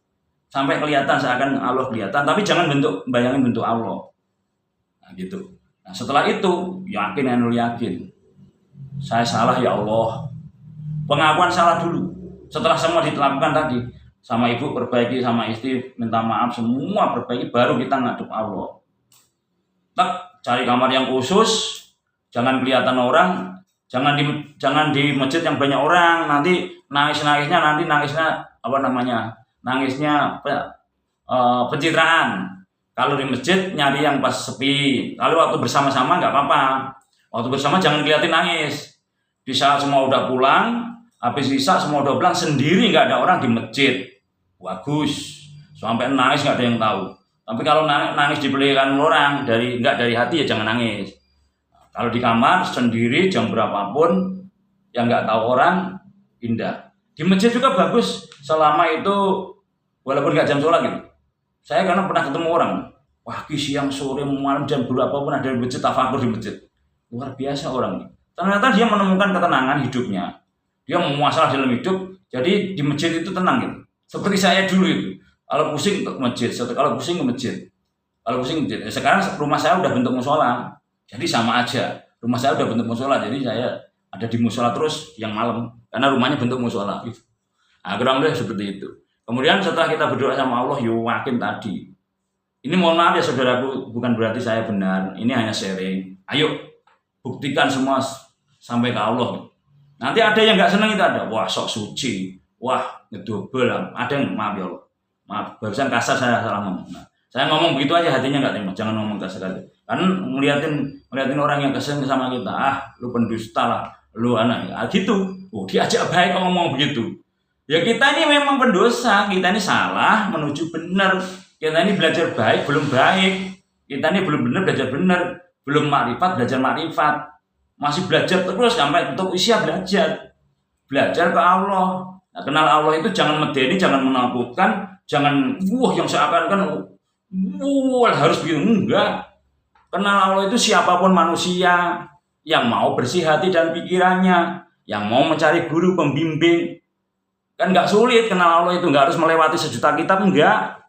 A: Sampai kelihatan seakan Allah kelihatan, tapi jangan bayangin bentuk Allah. Nah, gitu. Nah, setelah itu yakin. Saya salah ya Allah. Pengakuan salah dulu. Setelah semua dilakukan tadi, sama ibu perbaiki, sama istri minta maaf, semua perbaiki, baru kita ngadep Allah. Cari kamar yang khusus, jangan kelihatan orang, jangan di masjid yang banyak orang, nanti nangisnya pencitraan. Kalau di masjid nyari yang pas sepi. Kalau waktu bersama-sama nggak apa-apa. Waktu bersama jangan kelihatin nangis. Di saat semua udah pulang, habis isya semua udah pulang, sendiri nggak ada orang di masjid. Bagus. Sampai nangis nggak ada yang tahu. Tapi kalau nangis dipeliharkan orang nggak dari hati, ya jangan nangis. Kalau di kamar sendiri jam berapapun yang nggak tahu orang, indah. Di masjid juga bagus selama itu walaupun nggak jam sholat gitu. Saya karena pernah ketemu orang, siang, sore, malam, jam berapapun ada di masjid, tafakur di masjid. Luar biasa orang ini. Ternyata dia menemukan ketenangan hidupnya. Dia memuasal dalam hidup, jadi di masjid itu tenang gitu. Seperti saya dulu itu. Kalau pusing ke masjid, kalau pusing ke masjid. Kalau pusing ke masjid. Sekarang rumah saya udah bentuk musola. Jadi sama aja. Rumah saya udah bentuk musola, jadi saya ada di musola terus yang malam. Karena rumahnya bentuk musola. Nah, kurang lebih seperti itu. Kemudian setelah kita berdoa sama Allah, yakin tadi. Ini mohon maaf ya saudaraku, bukan berarti saya benar. Ini hanya sharing. Ayo, buktikan semua sampai ke Allah. Nanti ada yang nggak senang itu ada. Wah, sok suci. Wah, ngedobel. Ada yang maaf ya Allah. Maaf, barusan kasar saya salah ngomong. Nah, saya ngomong begitu aja hatinya nggak terima. Jangan ngomong kasar aja. Kan ngeliatin orang yang kesel sama kita. Lu pendusta lah. Lu anak. Gitu. Diajak baik kok ngomong begitu. Ya kita ini memang pendosa, kita ini salah menuju benar. Kita ini belajar baik, belum baik. Kita ini belum benar, belajar benar. Belum makrifat, belajar makrifat. Masih belajar terus sampai untuk usia belajar. Belajar ke Allah. Nah, kenal Allah itu jangan medeni, jangan menakutkan, jangan yang seakan-akan harus begitu. Enggak. Kenal Allah itu siapapun manusia yang mau bersih hati dan pikirannya, yang mau mencari guru pembimbing. Kan nggak sulit kenal Allah itu, nggak harus melewati 1 juta kitab, enggak.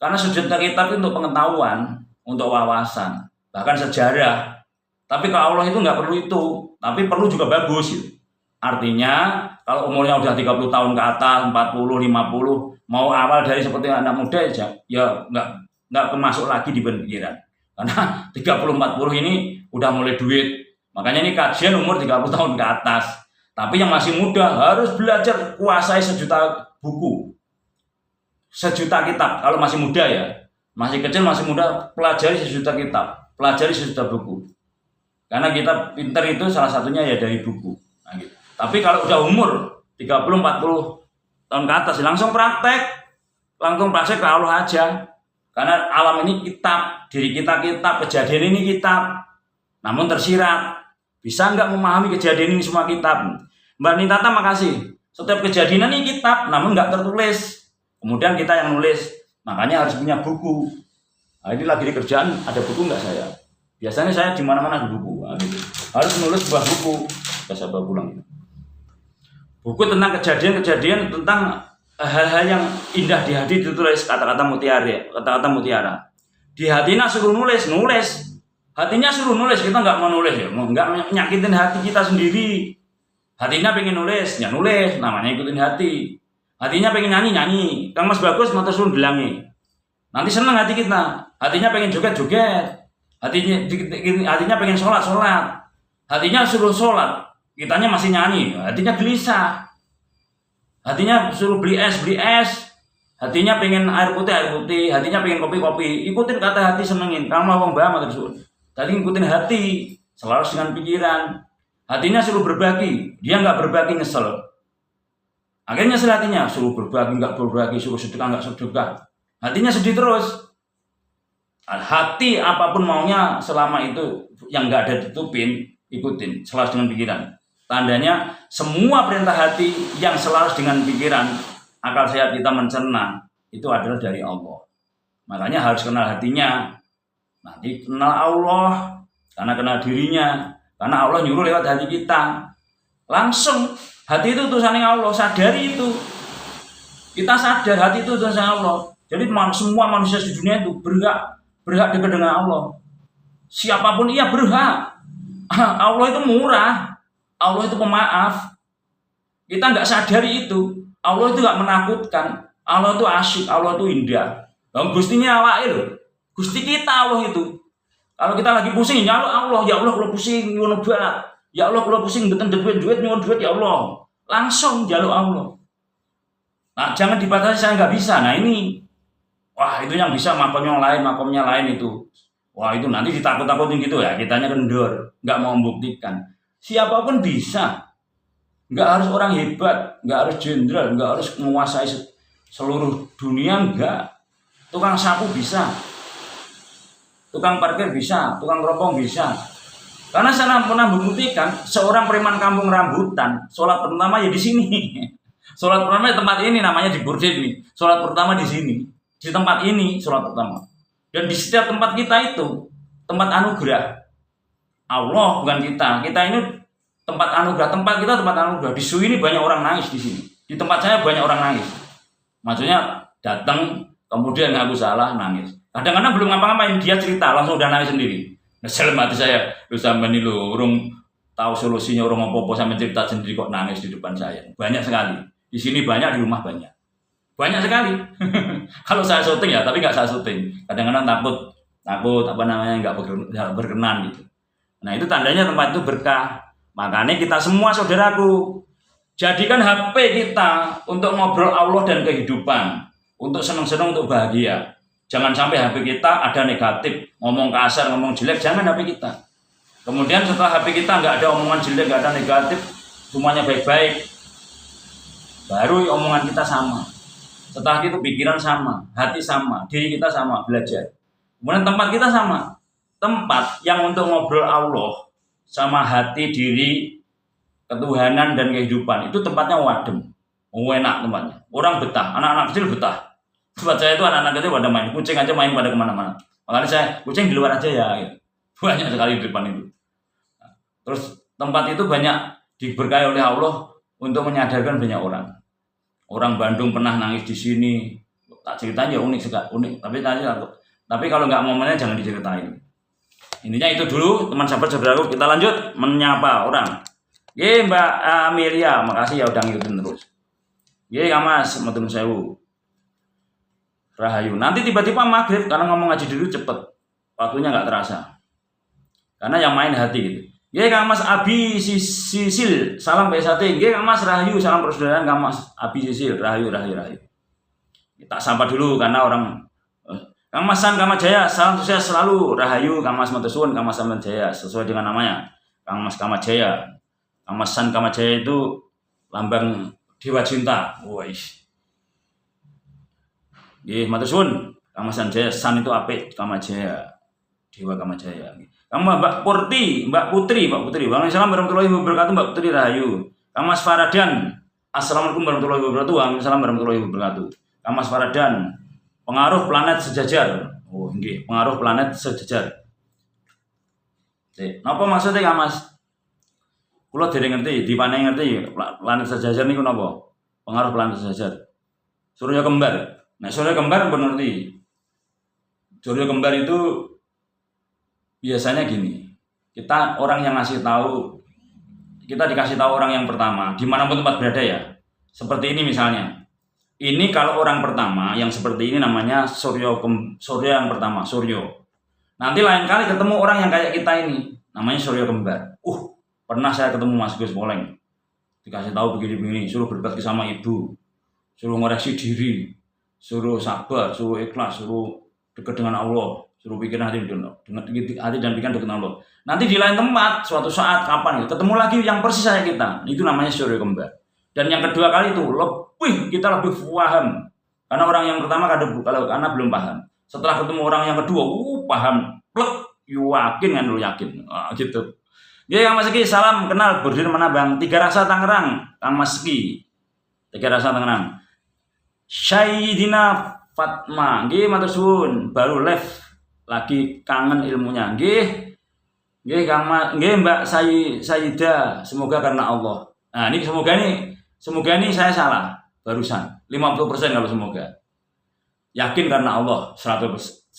A: Karena sejuta kitab itu untuk pengetahuan, untuk wawasan, bahkan sejarah. Tapi kalau Allah itu nggak perlu itu, tapi perlu juga bagus gitu. Artinya kalau umurnya udah 30 tahun ke atas, 40, 50, mau awal dari seperti anak muda aja, ya nggak kemasuk lagi di pikiran. Karena 30-40 ini udah mulai duit. Makanya ini kajian umur 30 tahun ke atas. Tapi yang masih muda harus belajar kuasai sejuta buku. Sejuta kitab kalau masih muda ya. Masih kecil, masih muda, pelajari sejuta kitab, pelajari sejuta buku. Karena kita pinter itu salah satunya ya dari buku. Nah, gitu. Tapi kalau udah umur 30-40 tahun ke atas langsung praktek ke Allah aja. Karena alam ini kitab, diri kita kitab, kejadian ini kitab. Namun tersirat. Bisa nggak memahami kejadian ini semua kitab? Mbak Nitata makasih. Setiap kejadian ini kitab, namun nggak tertulis. Kemudian kita yang nulis. Makanya harus punya buku. Nah, ini lagi di kerjaan, ada buku nggak saya? Biasanya saya di mana-mana ada buku. Nah, gitu. Harus nulis sebuah buku. Saya bawa pulang. Buku tentang kejadian-kejadian, tentang hal-hal yang indah di hati ditulis, kata-kata mutiara. Di hatinya suruh nulis. Hatinya suruh nulis, kita nggak mau nulis ya, nggak nyakitin hati kita sendiri. Hatinya pengen nulis, ya nulis, namanya ikutin hati. Hatinya pengen nyanyi. Kang Mas bagus, mau suruh bilangi. Nanti senang hati kita. Hatinya pengen joget. Hatinya pengen sholat. Hatinya suruh sholat. Kitanya masih nyanyi, hatinya gelisah. Hatinya suruh beli es. Hatinya pengen air putih. Hatinya pengen kopi. Ikutin kata hati, senengin. Kamu mau mbak terus. Tadi ikutin hati, selaras dengan pikiran. Hatinya suruh berbagi, dia nggak berbagi nyesel. Akhirnya nyesel hatinya, suruh berbagi nggak berbagi, suruh sedekah nggak sedekah. Hatinya sedih terus. Hati apapun maunya selama itu yang nggak ada ditutupin, ikutin selaras dengan pikiran. Tandanya semua perintah hati yang selaras dengan pikiran, akal sehat kita mencerna, itu adalah dari Allah. Makanya harus kenal hatinya. Nanti kenal Allah, karena kenal dirinya. Karena Allah nyuruh lewat hati kita. Langsung, hati itu utusannya Allah, sadari itu. Kita sadar hati itu utusannya Allah. Jadi semua manusia di dunia itu berhak dekat dengan Allah. Siapapun ia berhak. Allah itu murah. Allah itu pemaaf. Kita nggak sadari itu. Allah itu nggak menakutkan. Allah itu asyik. Allah itu indah. Gustinya awake lho. Gusti kita Allah itu. Kalau kita lagi pusing, ya Allah kalau pusing nyuwun obat. Ya Allah kalau pusing mboten duit nyuwun duit ya Allah. Langsung jaluk Allah. Nah, jangan dibatasi saya nggak bisa. Nah, ini wah, itu yang bisa makomnya lain itu. Wah, itu nanti ditakut-takutin gitu ya. Kitanya kendor, nggak mau membuktikan. Siapapun bisa. Nggak harus orang hebat, nggak harus jenderal, nggak harus menguasai seluruh dunia, nggak. Tukang sapu bisa. Tukang parkir bisa, tukang ropong bisa. Karena saya pernah membuktikan seorang preman kampung rambutan, sholat pertama ya di sini. Sholat pertama di tempat ini, namanya di Burdin ini. Sholat pertama di sini, di tempat ini sholat pertama. Dan di setiap tempat kita itu tempat anugerah. Allah bukan kita. Kita ini tempat anugerah. Tempat kita tempat anugerah. Di Sui ini banyak orang nangis di sini. Di tempat saya banyak orang nangis. Maksudnya datang kemudian ngaku salah nangis. Kadang-kadang belum ngapa-ngapain dia cerita langsung udah nangis sendiri. Nah, dalam hati saya, lu sampai nih lu urung tahu solusinya, urung apa-apa sampai cerita sendiri kok nangis di depan saya. Banyak sekali. Di sini banyak, di rumah banyak. Banyak sekali. Kalau saya syuting ya, tapi nggak saya syuting. Kadang-kadang takut nggak berkenan gitu. Nah, itu tandanya tempat itu berkah. Makanya kita semua saudaraku, jadikan HP kita untuk ngobrol Allah dan kehidupan, untuk senang-senang, untuk bahagia. Jangan sampai HP kita ada negatif, ngomong kasar, ngomong jelek, jangan HP kita. Kemudian setelah HP kita nggak ada omongan jelek, nggak ada negatif, semuanya baik-baik, baru omongan kita sama. Setelah itu pikiran sama, hati sama, diri kita sama, belajar. Kemudian tempat kita sama. Tempat yang untuk ngobrol Allah sama hati, diri, ketuhanan dan kehidupan, itu tempatnya wadem, enak tempatnya. Orang betah, anak-anak kecil betah. Tempat saya itu anak-anak kecil pada main, kucing aja main pada kemana-mana. Makanya saya kucing di luar aja ya, gitu. Banyak sekali di depan itu. Terus tempat itu banyak diberkahi oleh Allah untuk menyadarkan banyak orang. Orang Bandung pernah nangis di sini, tak ceritain ya unik sekali, unik. Tapi kalau nggak momennya jangan diceritain. Intinya itu dulu teman sahabat-sahabatku, kita lanjut menyapa orang. Ye Mbak Amelia, makasih ya udah ngikutin terus. Ye Mas, matur sewu. Rahayu. Nanti tiba-tiba maghrib karena ngomong ngaji dulu cepet, waktunya nggak terasa. Karena yang main hati gitu. Ye Kang Mas Abi Sisil, salam BSAT. Ye Kang Mas Rahayu, salam persaudaraan Kang Mas Abi Sisil, Rahayu. Kita sapa dulu karena orang Kang Mas San Kamajaya, salam sukses selalu, Rahayu, Kang Mas Matesuun, Kang Mas Kamajaya, sesuai dengan namanya, Kang Mas Kamajaya. Kang Mas San Kamajaya itu lambang dewa cinta. Wais. Nggih, Matesuun, Kang Mas Sanjaya, San itu apik, Kamajaya, dewa Kamajaya. Kang Mbak Putri, Waalaikumsalam warahmatullahi wabarakatuh, Mbak Putri Rahayu. Kang Mas Faradan, Assalamualaikum warahmatullahi wabarakatuh, Waalaikumsalam warahmatullahi wabarakatuh. Kang Mas Faradan, pengaruh planet sejajar. Oh, nggih, pengaruh planet sejajar. Napa maksudnya Kang Mas? Kula dereng ngerti, dipane ngerti planet sejajar niku napa? Pengaruh planet sejajar. Surya kembar. Nah, surya kembar pun ngerti. Surya kembar itu biasanya gini, kita orang yang ngasih tahu, kita dikasih tahu orang yang pertama, dimanapun tempat berada ya. Seperti ini misalnya, ini kalau orang pertama yang seperti ini namanya surya yang pertama, suryo. Nanti lain kali ketemu orang yang kayak kita ini, namanya surya kembar. Pernah saya ketemu Mas Gus Poleng, dikasih tahu begini-begini, suruh berbakti sama ibu, suruh ngoreksi diri, suruh sabar, suruh ikhlas, suruh dekat dengan Allah. Suruh pikirin hati dan pikiran dengan Allah. Nanti di lain tempat, suatu saat kapan ketemu lagi yang persis kayak kita. Itu namanya surya kembar. Dan yang kedua kali itu kita lebih paham. Karena orang yang pertama karena belum paham. Setelah ketemu orang yang kedua, paham. Yakin kan lu yakin. Gitu. Ya Kang Mas Ki, salam kenal berdiri mana Bang? Tiga Rasa Tangerang, Kang Mas Ki. Tiga Rasa Tangerang. Sayyidina Fatma, nggih matur suwun, baru live. Lagi kangen ilmunya. Nggih Mbak Sayyidah, semoga karena Allah. Nah, ini semoga ini saya salah barusan. 50% kalau semoga. Yakin karena Allah 90%.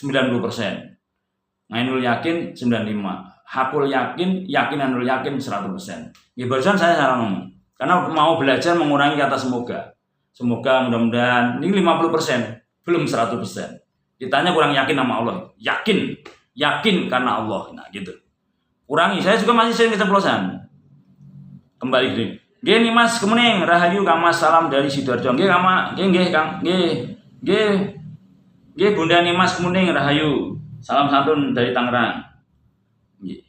A: Ainul yakin 95. Hakul yakin anul yakin 100%. Nggih barusan saya salah ngomong. Karena mau belajar mengurangi kata semoga. Semoga mudah-mudahan ini 50%, belum 100%. Kitanya kurang yakin sama Allah. Yakin karena Allah. Nah, gitu. Kurangi. Saya juga masih sering keceplosan. Kembali gini. Nggih Mas Kemuning, Rahayu Kang Mas, salam dari Sidoarjo. Nggih Kang. Nggih Bunda Mas Kemuning, Rahayu. Salam santun dari Tangerang. Nggih.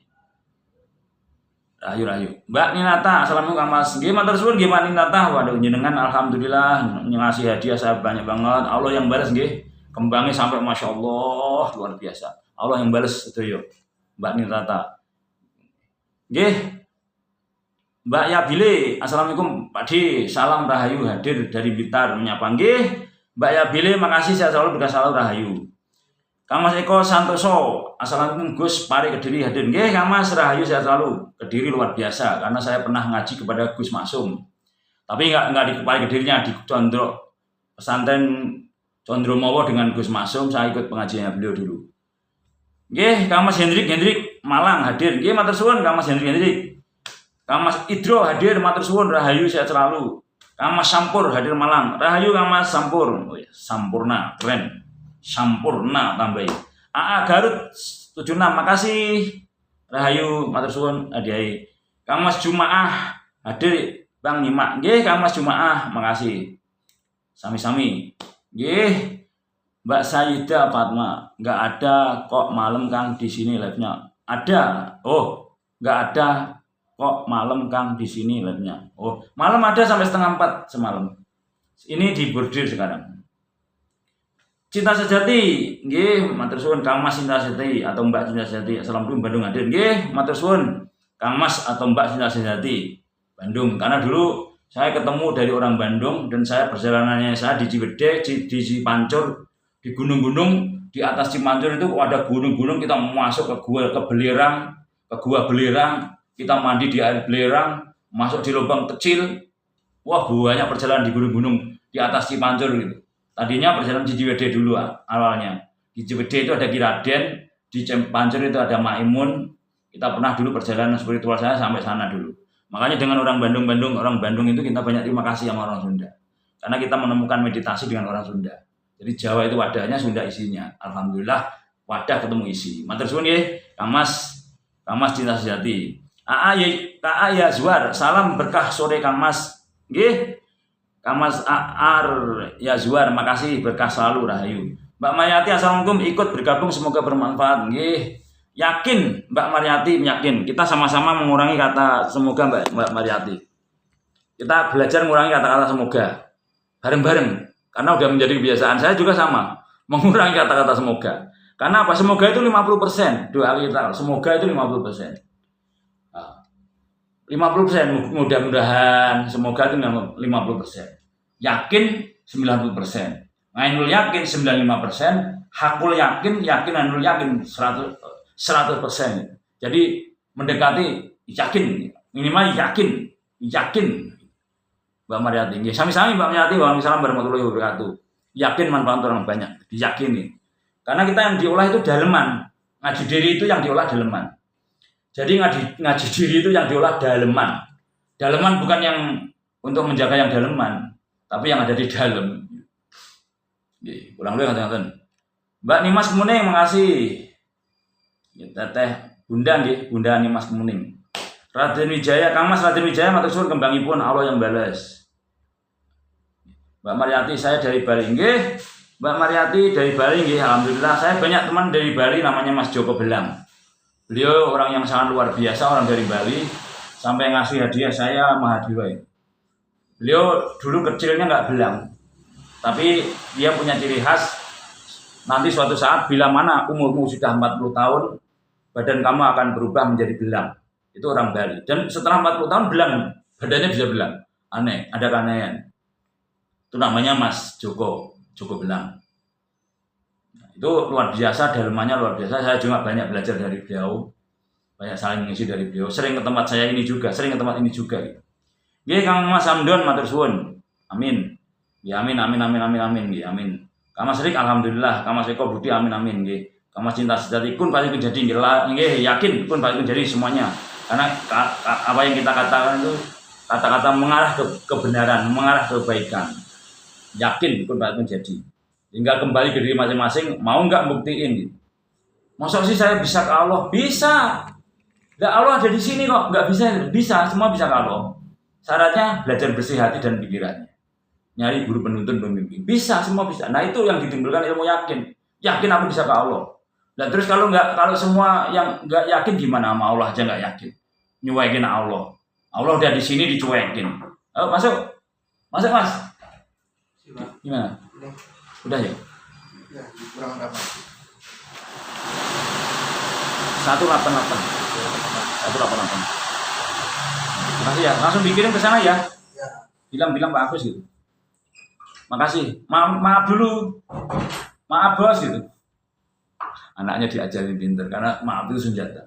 A: Rahayu. Mbak Ninata, assalamualaikum Kang Mas. Nggih matur suwun nggih Mbak Ninata. Waduh jenengan alhamdulillah ngasih hadiah saya banyak banget. Allah yang balas nggih. Kembangnya sampai Masya Allah, luar biasa. Allah yang balas itu yuk. Mbak Nirata. Nggih. Mbak Yabile, assalamualaikum Pak D, salam Rahayu hadir dari Blitar menyapa. Nggih. Mbak Yabile, makasih saya selalu berkah selalu Rahayu. Kang Mas Eko Santoso, assalamualaikum Gus Pari Kediri hadir. Nggih Kang Mas, Rahayu saya selalu. Kediri luar biasa karena saya pernah ngaji kepada Gus Maksum. Tapi enggak di Pari Kedirinya, di Condro pesantren Condromowo dengan Gus Maksum, saya ikut pengajiannya beliau dulu. Nggih, Kang Mas Hendrik Malang hadir. Nggih, matur suwun Kang Mas Hendrik. Kang Mas Idro hadir, matur suwun Rahayu sehat selalu. Kang Mas Sampur hadir Malang. Rahayu Kang Mas Sampur. Oh ya, Sampurna, keren. Sampurna tambahin. AA Garut 76, makasih. Rahayu matur suwun adiai. Kang Mas Jumaah hadir Bang Nyimak. Nggih, Kang Mas Jumaah, makasih. Sami-sami. Nggih, Mbak Sayyidah Fatma, nggak ada kok malam Kang di sini live-nya. Ada. Nggak ada kok malam Kang di sini live-nya. Malam ada sampai 3:30 semalam. Ini di bordir sekarang. Cinta Sejati, nggih, matur suwun Kang Mas Cinta Sejati atau Mbak Cinta Sejati. Assalamualaikum Bandung hadir. Nggih, matur suwun Kang Mas atau Mbak Cinta Sejati Bandung. Karena dulu saya ketemu dari orang Bandung dan saya perjalanannya saya di Ciwidey, di Cipancur, di gunung-gunung di atas Cipancur itu ada gunung-gunung, kita masuk ke gua belerang, kita mandi di air belerang, masuk di lubang kecil. Wah, banyak perjalanan di gunung-gunung di atas Cipancur gitu. Tadinya perjalanan di Ciwidey dulu awalnya. Di Ciwidey itu ada Ki Raden, di Pancur itu ada Maimun. Kita pernah dulu perjalanan spiritual saya sampai sana dulu. Makanya dengan orang Bandung itu kita banyak terima kasih sama orang Sunda. Karena kita menemukan meditasi dengan orang Sunda. Jadi Jawa itu wadahnya, Sunda isinya. Alhamdulillah wadah ketemu isi. Matur suwun nggih, Kang Mas Cinta Sejati. Kak Yazwar, salam berkah sore Kang Mas. Nggih. Kang Mas Ar Yazwar, makasih berkah selalu rahayu. Mbak Mariati, assalamualaikum, ikut bergabung semoga bermanfaat. Nggih. Yakin Mbak Mariati, yakin. Kita sama-sama mengurangi kata semoga Mbak Mariati. Kita belajar mengurangi kata-kata semoga. Bareng-bareng. Karena udah menjadi kebiasaan. Saya juga sama. Mengurangi kata-kata semoga. Karena apa? Semoga itu 50%. Doa kita. Semoga itu 50%. 50%. Mudah-mudahan. Semoga itu 50%. Yakin 90%. Ainul yakin 95%. Hakul yakin Ainul yakin 100%. Jadi mendekati yakin. Minimal yakin. Mbak Mariati, sami-sami Mbak Mariati, waalaikumsalam warahmatullahi wabarakatuh. Yakin manfaat orang banyak, diyakini. Karena kita yang diolah itu daleman, ngaji diri itu yang diolah daleman. Jadi ngaji diri itu yang diolah daleman. Daleman bukan yang untuk menjaga yang daleman, tapi yang ada di dalam. Ulang dulu kata-kata. Mbak Nimas Kemuning, makasih. Teteh Bunda Nimas Kemuning. Raden Wijaya, Kang Mas Raden Wijaya, matur suwun kembangipun Allah yang balas. Mbak Mariati, saya dari Bali. Nggih, Mbak Mariati dari Bali nggih, alhamdulillah. Saya banyak teman dari Bali namanya Mas Joko Belang. Beliau orang yang sangat luar biasa, orang dari Bali, sampai ngasih hadiah saya mahadiwai. Beliau dulu kecilnya nggak belang, tapi dia punya ciri khas. Nanti suatu saat bila mana umurmu sudah 40 tahun, badan kamu akan berubah menjadi belang. Itu orang Bali. Dan setelah 40 tahun belang, badannya bisa belang. Aneh, ada keanehan. Itu namanya Mas Joko Belang. Nah, itu luar biasa, dalemannya luar biasa. Saya juga banyak belajar dari beliau. Banyak saling mengisi dari beliau. Sering ke tempat saya ini juga, sering ke tempat ini juga. Gitu. Nggih, Kang Mas Hamdon, matur suwun. Amin. Ya amin. Nggih, amin. Kang Mas Rik, alhamdulillah. Kang Mas Eko Budi, amin. Nggih. Kang Mas Cinta Sejati, kun pasti jadi. Nggih, yakin kun pasti jadi semuanya. Karena apa yang kita katakan itu kata-kata mengarah ke kebenaran, mengarah ke kebaikan. Yakin pun bakal menjadi. Tinggal kembali ke diri masing-masing, mau nggak buktiin? Masa sih saya bisa ke Allah? Bisa. Nggak, Allah ada di sini kok. Nggak bisa, bisa. Semua bisa ke Allah. Syaratnya belajar bersih hati dan pikirannya. Nyari guru penuntun pembimbing. Bisa, semua bisa. Nah itu yang ditimbulkan ilmu yakin. Yakin aku bisa ke Allah. Dan terus kalau semua yang nggak yakin gimana, sama Allah aja nggak yakin, nyuekin Allah udah di sini dicuekin. Ayo masuk Mas. Gimana? Udah ya?
B: Ya, kurang berapa?
A: 188. Makasih ya, langsung dikirim ke sana ya. Bilang Pak Agus gitu. Makasih. Maaf dulu. Maaf bos gitu. Anaknya diajarin pinter karena maaf itu senjata.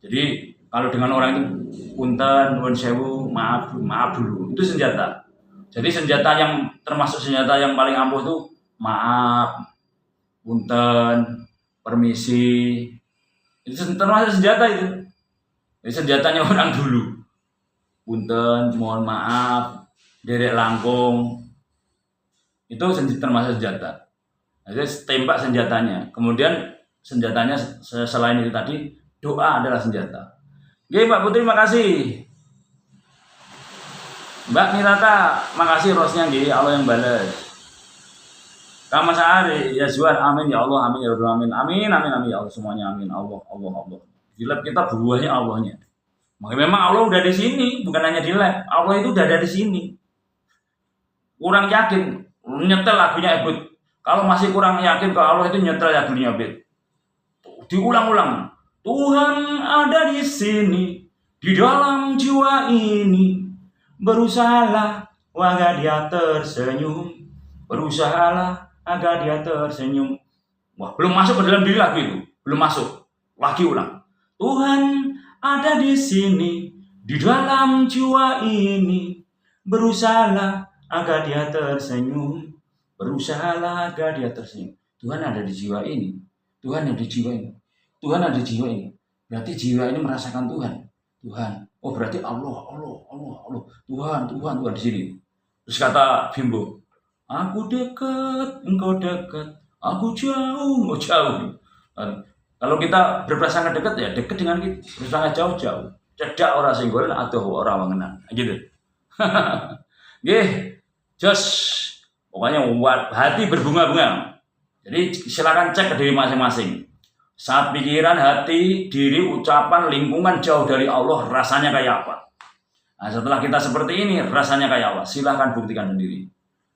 A: Jadi kalau dengan orang itu punten, nuwun sewu, maaf dulu, itu senjata. Jadi senjata yang termasuk senjata yang paling ampuh itu maaf, punten, permisi. Itu termasuk senjata itu. Jadi senjatanya orang dulu. Punten, mohon maaf, derek langkung. Itu termasuk senjata. Jadi tembak senjatanya. Kemudian senjatanya selain itu tadi, doa adalah senjata. Oke, Mbak Putri, makasih. Mbak Mirata, makasih rosnya, Allah yang balas. Kang Mas Ari, ya Zuan, amin ya Allah, amin ya Rabbal alamin, amin ya Allah semuanya, amin. Allah. Di lab kita buahnya Allahnya. Makanya memang Allah udah di sini, bukan hanya di lab. Allah itu udah ada di sini. Kurang yakin, nyetel lagunya Ebut. Kalau masih kurang yakin ke Allah itu nyetel lagunya Ebut. Diulang-ulang. Tuhan ada di sini, di dalam jiwa ini. Berusahalah agar dia tersenyum. Berusahalah agar dia tersenyum. Wah, belum masuk ke dalam diri lagu itu. Belum masuk. Lagi ulang. Tuhan ada di sini, di dalam jiwa ini. Berusahalah agar dia tersenyum. Berusahalah agar dia tersenyum. Tuhan ada di jiwa ini. Tuhan ada di jiwa ini. Tuhan ada di jiwa ini. Berarti jiwa ini merasakan Tuhan. Tuhan. Oh berarti Allah. Tuhan di sini. Terus kata Bimbo, aku dekat, engkau dekat. Aku jauh, engkau jauh. Kalau kita berprasangka dekat ya dekat dengan kita. Berprasangka jauh. Cedak orang singgolan atau orang mengenal. Gitu. Nggih. Jos. Pokoknya hati berbunga-bunga. Jadi silakan cek ke diri masing-masing. Saat pikiran, hati, diri, ucapan, lingkungan jauh dari Allah, rasanya kayak apa? Nah, setelah kita seperti ini, rasanya kayak apa? Silakan buktikan sendiri.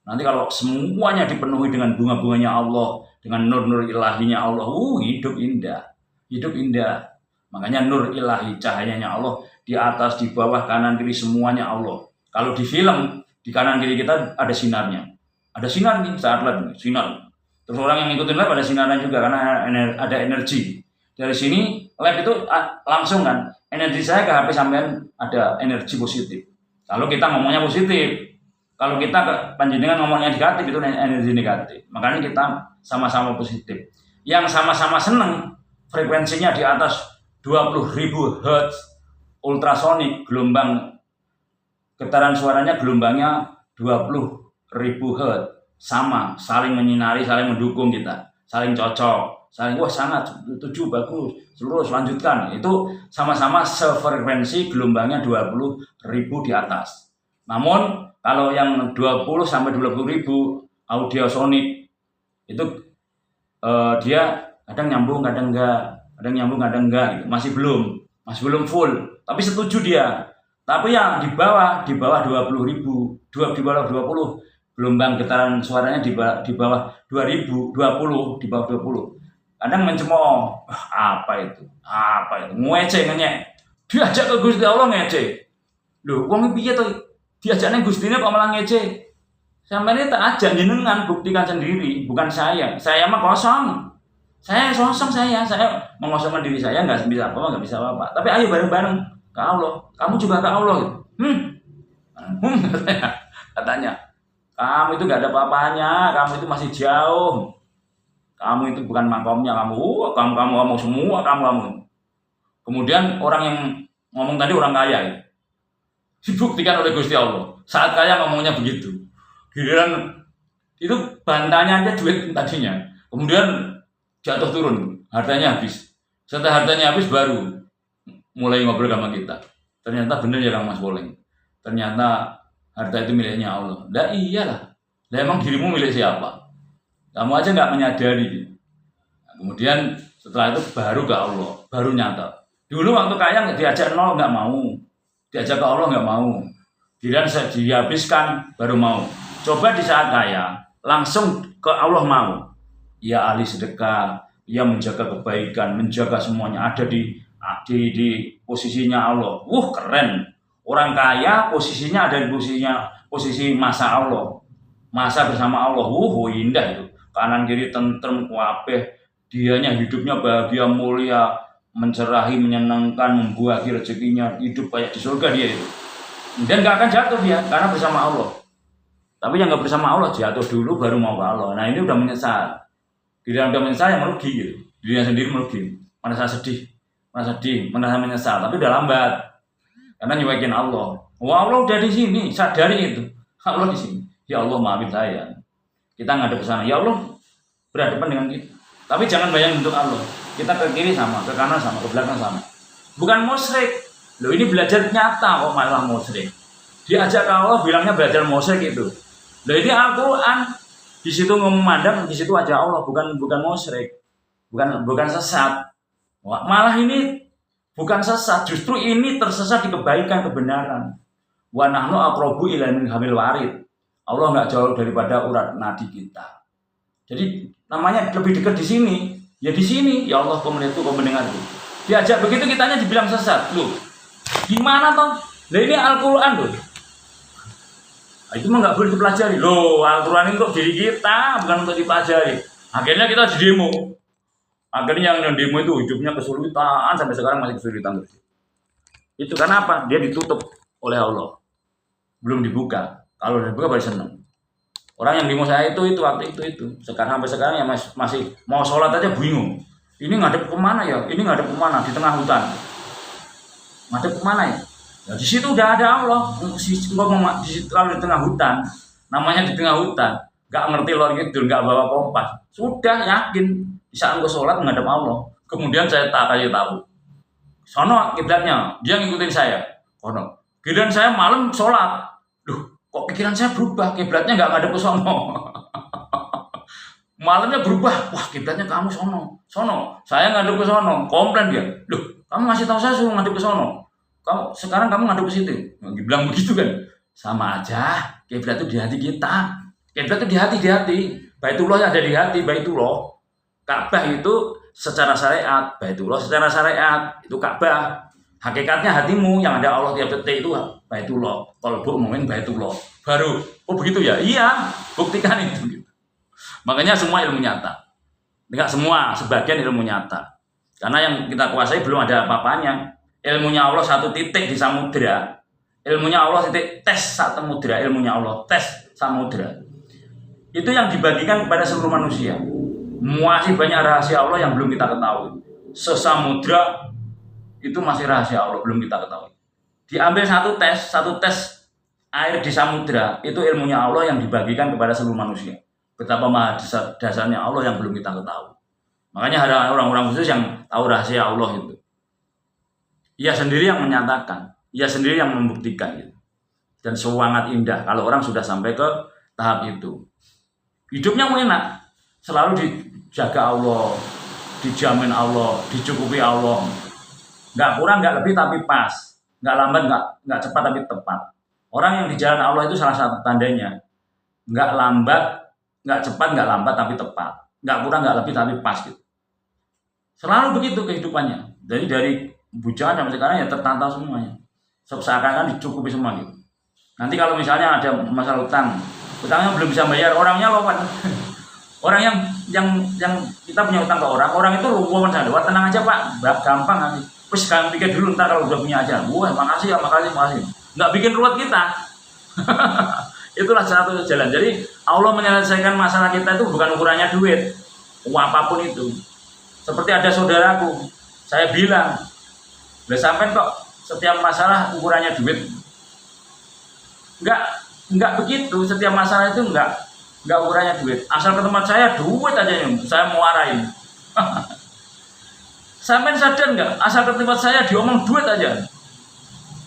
A: Nanti kalau semuanya dipenuhi dengan bunga-bunganya Allah, dengan nur-nur ilahinya Allah, hidup indah. Hidup indah. Makanya nur ilahi, cahayanya Allah, di atas, di bawah, kanan, kiri, semuanya Allah. Kalau di film, di kanan kiri kita ada sinarnya. Ada sinar nih saat lab, sinar. Terus orang yang ngikutin lab ada sinarnya juga karena ada energi. Dari sini lab itu langsung kan, energi saya ke HP sampean ada energi positif. Kalau kita ngomongnya positif, kalau kita panjenengan ngomongnya negatif itu energi negatif. Makanya kita sama-sama positif. Yang sama-sama seneng frekuensinya di atas 20.000 Hz ultrasonik, gelombang getaran suaranya gelombangnya 20.000 Hz, sama, saling menyinari, saling mendukung kita, saling cocok, saling wah sangat setuju, bagus, terus lanjutkan. Itu sama-sama sefrekuensi, gelombangnya 20.000 di atas. Namun kalau yang 20 sampai 20.000 audio sonik itu dia kadang nyambung, kadang enggak gitu. Masih belum full, tapi setuju dia. Tapi yang di bawah 20.000, di bawah 20 gelombang getaran suaranya di bawah 2000, di bawah 20. Kadang mencemooh, apa itu? Ngece ngenyek. Diajak ke Gusti Allah ngece. Loh, wong piye to? Diajaknya Gustine kok malah ngece. Sampeyan tak ajak jenengan buktikan sendiri, bukan saya. Saya mah kosong. Saya mengosongkan diri saya enggak bisa apa-apa. Tapi ayo bareng-bareng ke Allah. Kamu juga ke Allah. Katanya. Kamu itu gak ada apa-apanya, kamu itu masih jauh. Kamu itu bukan makomnya, kamu semua kamu. Kemudian orang yang ngomong tadi orang kaya ya. Dibuktikan oleh Gusti Allah. Saat kaya ngomongnya begitu. Giliran itu bantalnya aja duit tadinya. Kemudian jatuh turun, hartanya habis. Setelah hartanya habis baru mulai ngobrol sama kita. Ternyata benar ya Kang Mas Boleng. Ternyata harta itu miliknya Allah. Lah iyalah. Lah emang dirimu milik siapa? Kamu aja nggak menyadari. Nah, kemudian setelah itu baru ke Allah, baru nyata. Dulu waktu kaya diajak nol nggak mau, diajak ke Allah nggak mau. Giliran dihabiskan baru mau. Coba di saat kaya langsung ke Allah mau. Ya ahli sedekah, ya menjaga kebaikan, menjaga semuanya ada di posisinya Allah. Keren. Orang kaya posisinya ada di posisi masa Allah, masa bersama Allah. Indah itu. Kanan kiri tentrem, kabeh. Dianya hidupnya bahagia, mulia, mencerahi, menyenangkan, membuahi rezekinya, hidup kayak di surga dia itu. Dan gak akan jatuh dia karena bersama Allah. Tapi yang gak bersama Allah jatuh dulu baru mau ke Allah. Nah ini udah menyesal. Dia udah menyesal yang merugi gitu. Dirinya sendiri merugi. Merasa sedih, merasa menyesal. Tapi udah lambat. Karena nyuekin Allah. Allah udah di sini, sadari itu. Allah di sini. Ya Allah maafin saya. Kita ngadep ke sana. Ya Allah berhadapan dengan kita. Tapi jangan bayangin untuk Allah. Kita ke kiri sama, ke kanan sama, ke belakang sama. Bukan musyrik. Loh ini belajar nyata kok malah musyrik. Diajak ke Allah bilangnya belajar musyrik itu. Loh ini Al-Quran. Di situ memandang, di situ aja Allah, bukan musyrik. Bukan sesat. Malah ini bukan sesat, justru ini tersesat di kebaikan, kebenaran. Wa nahnu aqrabu ila min hamil warid. Allah enggak jauh daripada urat nadi kita. Jadi namanya lebih dekat di sini. Ya di sini, ya Allah kau mendengarku. Diajak begitu kitanya dibilang sesat. Loh, gimana toh? Lah ini Al-Quran loh. Itu mah enggak boleh dipelajari. Loh, Al-Quran itu untuk diri kita, bukan untuk dipelajari. Akhirnya kita di demo. Akhirnya yang demo itu hidupnya kesulitan, sampai sekarang masih kesulitan. Itu karena apa? Dia ditutup oleh Allah. Belum dibuka. Kalau dibuka baru senang. Orang yang demo saya itu waktu itu. Sekarang sampai sekarang ya masih mau sholat aja bingung. Ini ngadep kemana ya? Ini ngadep kemana? Di tengah hutan. Ngadep kemana ya? Ya di situ udah ada Allah. Di situ kalau di tengah hutan, namanya di tengah hutan, nggak ngerti lor gitu, nggak bawa kompas. Sudah yakin di saat gue sholat ngadep Allah. Kemudian saya tak kasih tahu. Sono kiblatnya, dia ngikutin saya. Kono. Giliran saya malam sholat. Loh, kok pikiran saya berubah? Kiblatnya nggak ngadep ke sono. Malamnya berubah. Wah, kiblatnya kamu sono. Saya ngadep ke sono. Komplain dia. Loh, kamu ngasih tahu saya suruh ngadep ke sono. Sekarang kamu ngadep ke situ. Dibilang begitu kan. Sama aja. Kiblat itu di hati kita. Kiblat itu di hati. Baitullah yang ada di hati, Baitullah. Ka'bah itu secara syariat, Baitullah secara syariat, itu Ka'bah. Hakikatnya hatimu yang ada Allah tiap detik itu Baitullah. Qalbu mu'min Baitullah. Baru, oh begitu ya? Iya, buktikan itu. Makanya semua ilmu nyata. Enggak semua, sebagian ilmu nyata. Karena yang kita kuasai belum ada apa-apanya. Ilmunya Allah satu titik di samudera. Ilmunya Allah titik tes samudera, ilmunya Allah tes samudera. Itu yang dibagikan kepada seluruh manusia. Masih banyak rahasia Allah yang belum kita ketahui. Sesamudra itu masih rahasia Allah belum kita ketahui. Diambil satu tes air di samudra, itu ilmunya Allah yang dibagikan kepada seluruh manusia. Betapa maha dasarnya Allah yang belum kita ketahui. Makanya ada orang-orang khusus yang tahu rahasia Allah itu. Ia sendiri yang menyatakan, ia sendiri yang membuktikan itu. Dan sangat indah kalau orang sudah sampai ke tahap itu. Hidupnya enak, selalu dijaga Allah, dijamin Allah, dicukupi Allah. Nggak kurang, nggak lebih, tapi pas. Nggak lambat, nggak cepat, tapi tepat. Orang yang di jalan Allah itu salah satu tandanya. Nggak lambat, nggak cepat, nggak lambat, tapi tepat. Nggak kurang, nggak lebih, tapi pas gitu. Selalu begitu kehidupannya. Jadi dari bujangan sampai sekarang ya tertata semuanya. Seakan-akan dicukupi semua gitu. Nanti kalau misalnya ada masalah utangnya belum bisa bayar, orangnya lawan. Orang yang kita punya utang ke orang itu lawan saja. Wah, tenang aja Pak, gampang nanti. Terus kalian pikir dulu, ntar kalau udah punya aja. Wah, makasih. Nggak bikin ruwet kita. Itulah satu jalan. Jadi Allah menyelesaikan masalah kita itu bukan ukurannya duit, apapun itu. Seperti ada saudaraku, saya bilang, udah sampai kok setiap masalah ukurannya duit. Enggak begitu, setiap masalah itu enggak ukurannya duit. Asal ke tempat saya duit aja yang saya mau arahin. Sampai sadar enggak? Asal ke tempat saya diomong duit aja.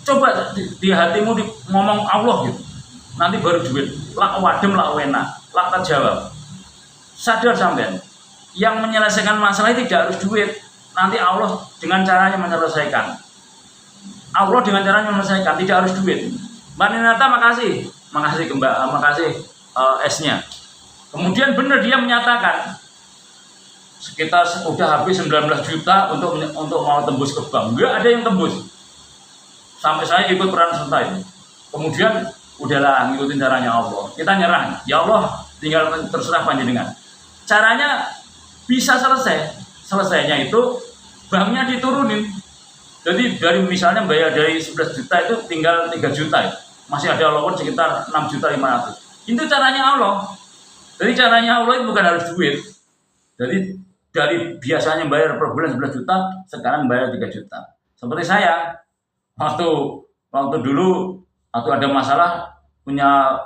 A: Coba di hatimu ngomong Allah gitu. Nanti baru duit. Lak wadem, lak wena, lak terjawab. Sadar sampean. Yang menyelesaikan masalah tidak harus duit. Nanti Allah dengan caranya menyelesaikan. Allah dengan caranya menyelesaikan, tidak harus duit. Mbak Ninata makasih Mbak, makasih esnya. Kemudian benar dia menyatakan sekitar udah habis 19 juta untuk mau tembus ke bank. Enggak ada yang tembus. Sampai saya ikut peran serta itu. Kemudian udahlah ngikutin caranya Allah. Kita nyerah. Ya Allah, tinggal terserah panjenengan. Caranya bisa selesainya itu banknya diturunin. Jadi dari misalnya bayar dari 11 juta itu tinggal 3 juta ya. Masih ada loan sekitar 6.500.000. Itu caranya Allah. Jadi caranya Allah itu bukan harus duit. Jadi dari biasanya bayar per bulan 11 juta, sekarang bayar 3 juta. Seperti saya, waktu dulu ada masalah punya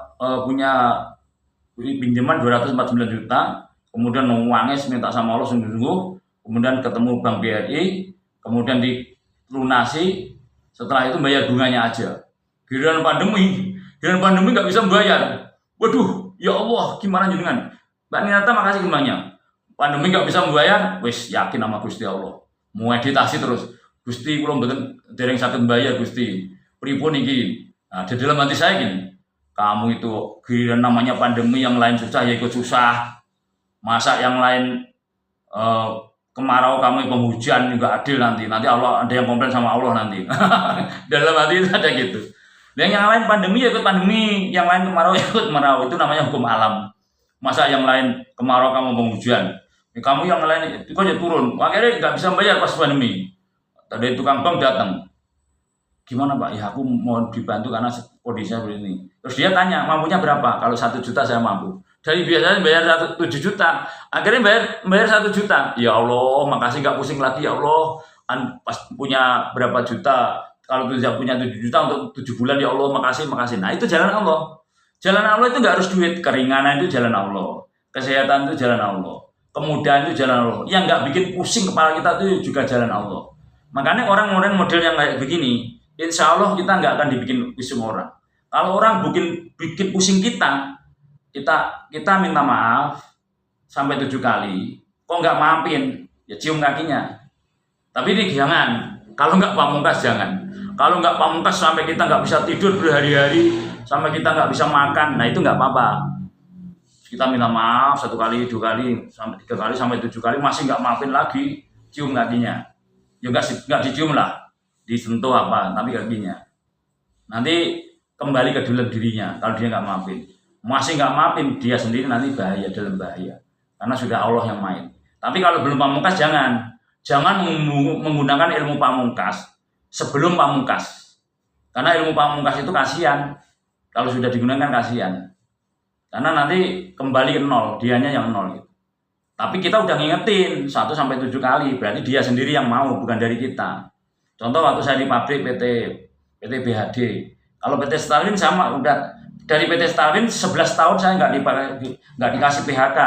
A: pinjaman 249 juta, kemudian nangis minta sama Allah sungguh-sungguh, kemudian ketemu Bank BRI, kemudian dilunasi, setelah itu bayar bunganya aja. Giliran pandemi nggak bisa membayar. Waduh, ya Allah, gimana jenengan? Mbak Ninata makasih gimana? Pandemi nggak bisa membayar, wis yakin sama Gusti Allah. Mau meditasi terus, Gusti kula mboten dereng saged membayar Gusti. Pripun iki? Nah, di dalam hati saya gini, kamu itu giliran namanya pandemi yang lain susah ya ikut susah. Masa yang lain kemarau kamu penghujan juga adil nanti Allah ada yang komplain sama Allah nanti. Dalam hati itu ada gitu. Dan yang lain pandemi ya ikut pandemi, yang lain kemarau ya ikut kemarau, itu namanya hukum alam. Masa yang lain kemarau kamu penghujan, kamu yang lain itu aja turun, akhirnya nggak bisa bayar pas pandemi. Tadi tukang bank datang, gimana Pak? Ya aku mohon dibantu karena kondisinya seperti ini. Terus dia tanya, mampunya berapa? Kalau 1 juta saya mampu. Dari biasanya bayar 7 juta, akhirnya bayar 1 juta. Ya Allah, makasih gak pusing lagi ya Allah. Pas punya berapa juta, kalau tidak punya 7 juta untuk 7 bulan ya Allah, makasih. Nah itu jalan Allah. Jalan Allah itu nggak harus duit, keringanan itu jalan Allah, kesehatan itu jalan Allah, kemudahan itu jalan Allah. Yang nggak bikin pusing kepala kita itu juga jalan Allah. Makanya orang-orang model yang kayak begini, insya Allah kita nggak akan dibikin pusing orang. Kalau orang bikin pusing kita minta maaf sampai 7 kali. Kok nggak maafin? Ya cium kakinya. Tapi ini jangan. Kalau nggak pamungkas jangan. Kalau nggak pamungkas sampai kita nggak bisa tidur berhari-hari, sampai kita nggak bisa makan, nah itu nggak apa-apa. Kita minta maaf 1 kali, 2 kali, sampai 3 kali, sampai 7 kali, masih nggak maafin lagi, cium kakinya. Ya nggak dicium lah, disentuh apa, tapi kakinya. Nanti kembali ke dalam dirinya. Kalau dia nggak maafin, masih nggak maafin, dia sendiri nanti dalam bahaya, karena sudah Allah yang main. Tapi kalau belum pamungkas jangan menggunakan ilmu pamungkas sebelum pamungkas, karena ilmu pamungkas itu kasihan. Kalau sudah digunakan kasihan, karena nanti kembali ke nol, dianya yang nol. Tapi kita udah ngingetin 1 sampai 7 kali, berarti dia sendiri yang mau, bukan dari kita. Contoh waktu saya di pabrik PT BHD, kalau PT Stalin sama, udah dari PT Stalin 11 tahun saya nggak dikasih PHK,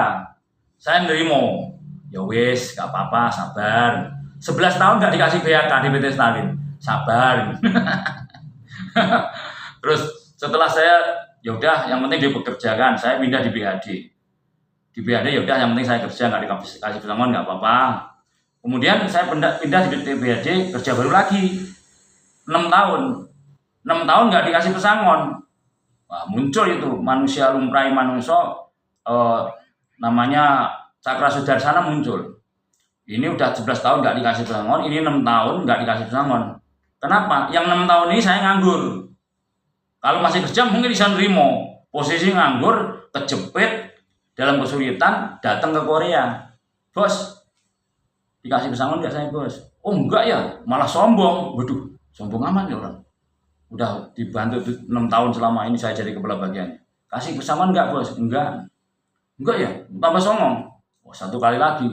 A: saya nerimo, ya wes, nggak apa-apa, sabar. 11 tahun nggak dikasih PHK di PT Stalin, sabar. Terus setelah saya, ya udah, yang penting dipekerjakan, saya pindah di BHD. Di BHD ya udah, yang penting saya kerja, nggak dikasih pesangon, nggak apa-apa. Kemudian saya pindah di BHD, kerja baru lagi 6 tahun. 6 tahun nggak dikasih pesangon. Wah, muncul itu manusia lumrahi manusia, namanya Cakra Sudarsana muncul. Ini udah 11 tahun nggak dikasih pesangon, ini 6 tahun nggak dikasih pesangon. Kenapa? Yang 6 tahun ini saya nganggur. Kalau masih kerja mungkin bisa nerimo. Posisi nganggur, kejepit, dalam kesulitan, datang ke Korea. Bos, dikasih pesangon nggak saya bos? Oh enggak ya, malah sombong. Waduh, sombong amat ya orang. Udah dibantu 6 tahun selama ini saya jadi kepala bagian. Kasih pesangon nggak bos? Enggak ya, tambah sombong. Oh, 1 kali lagi.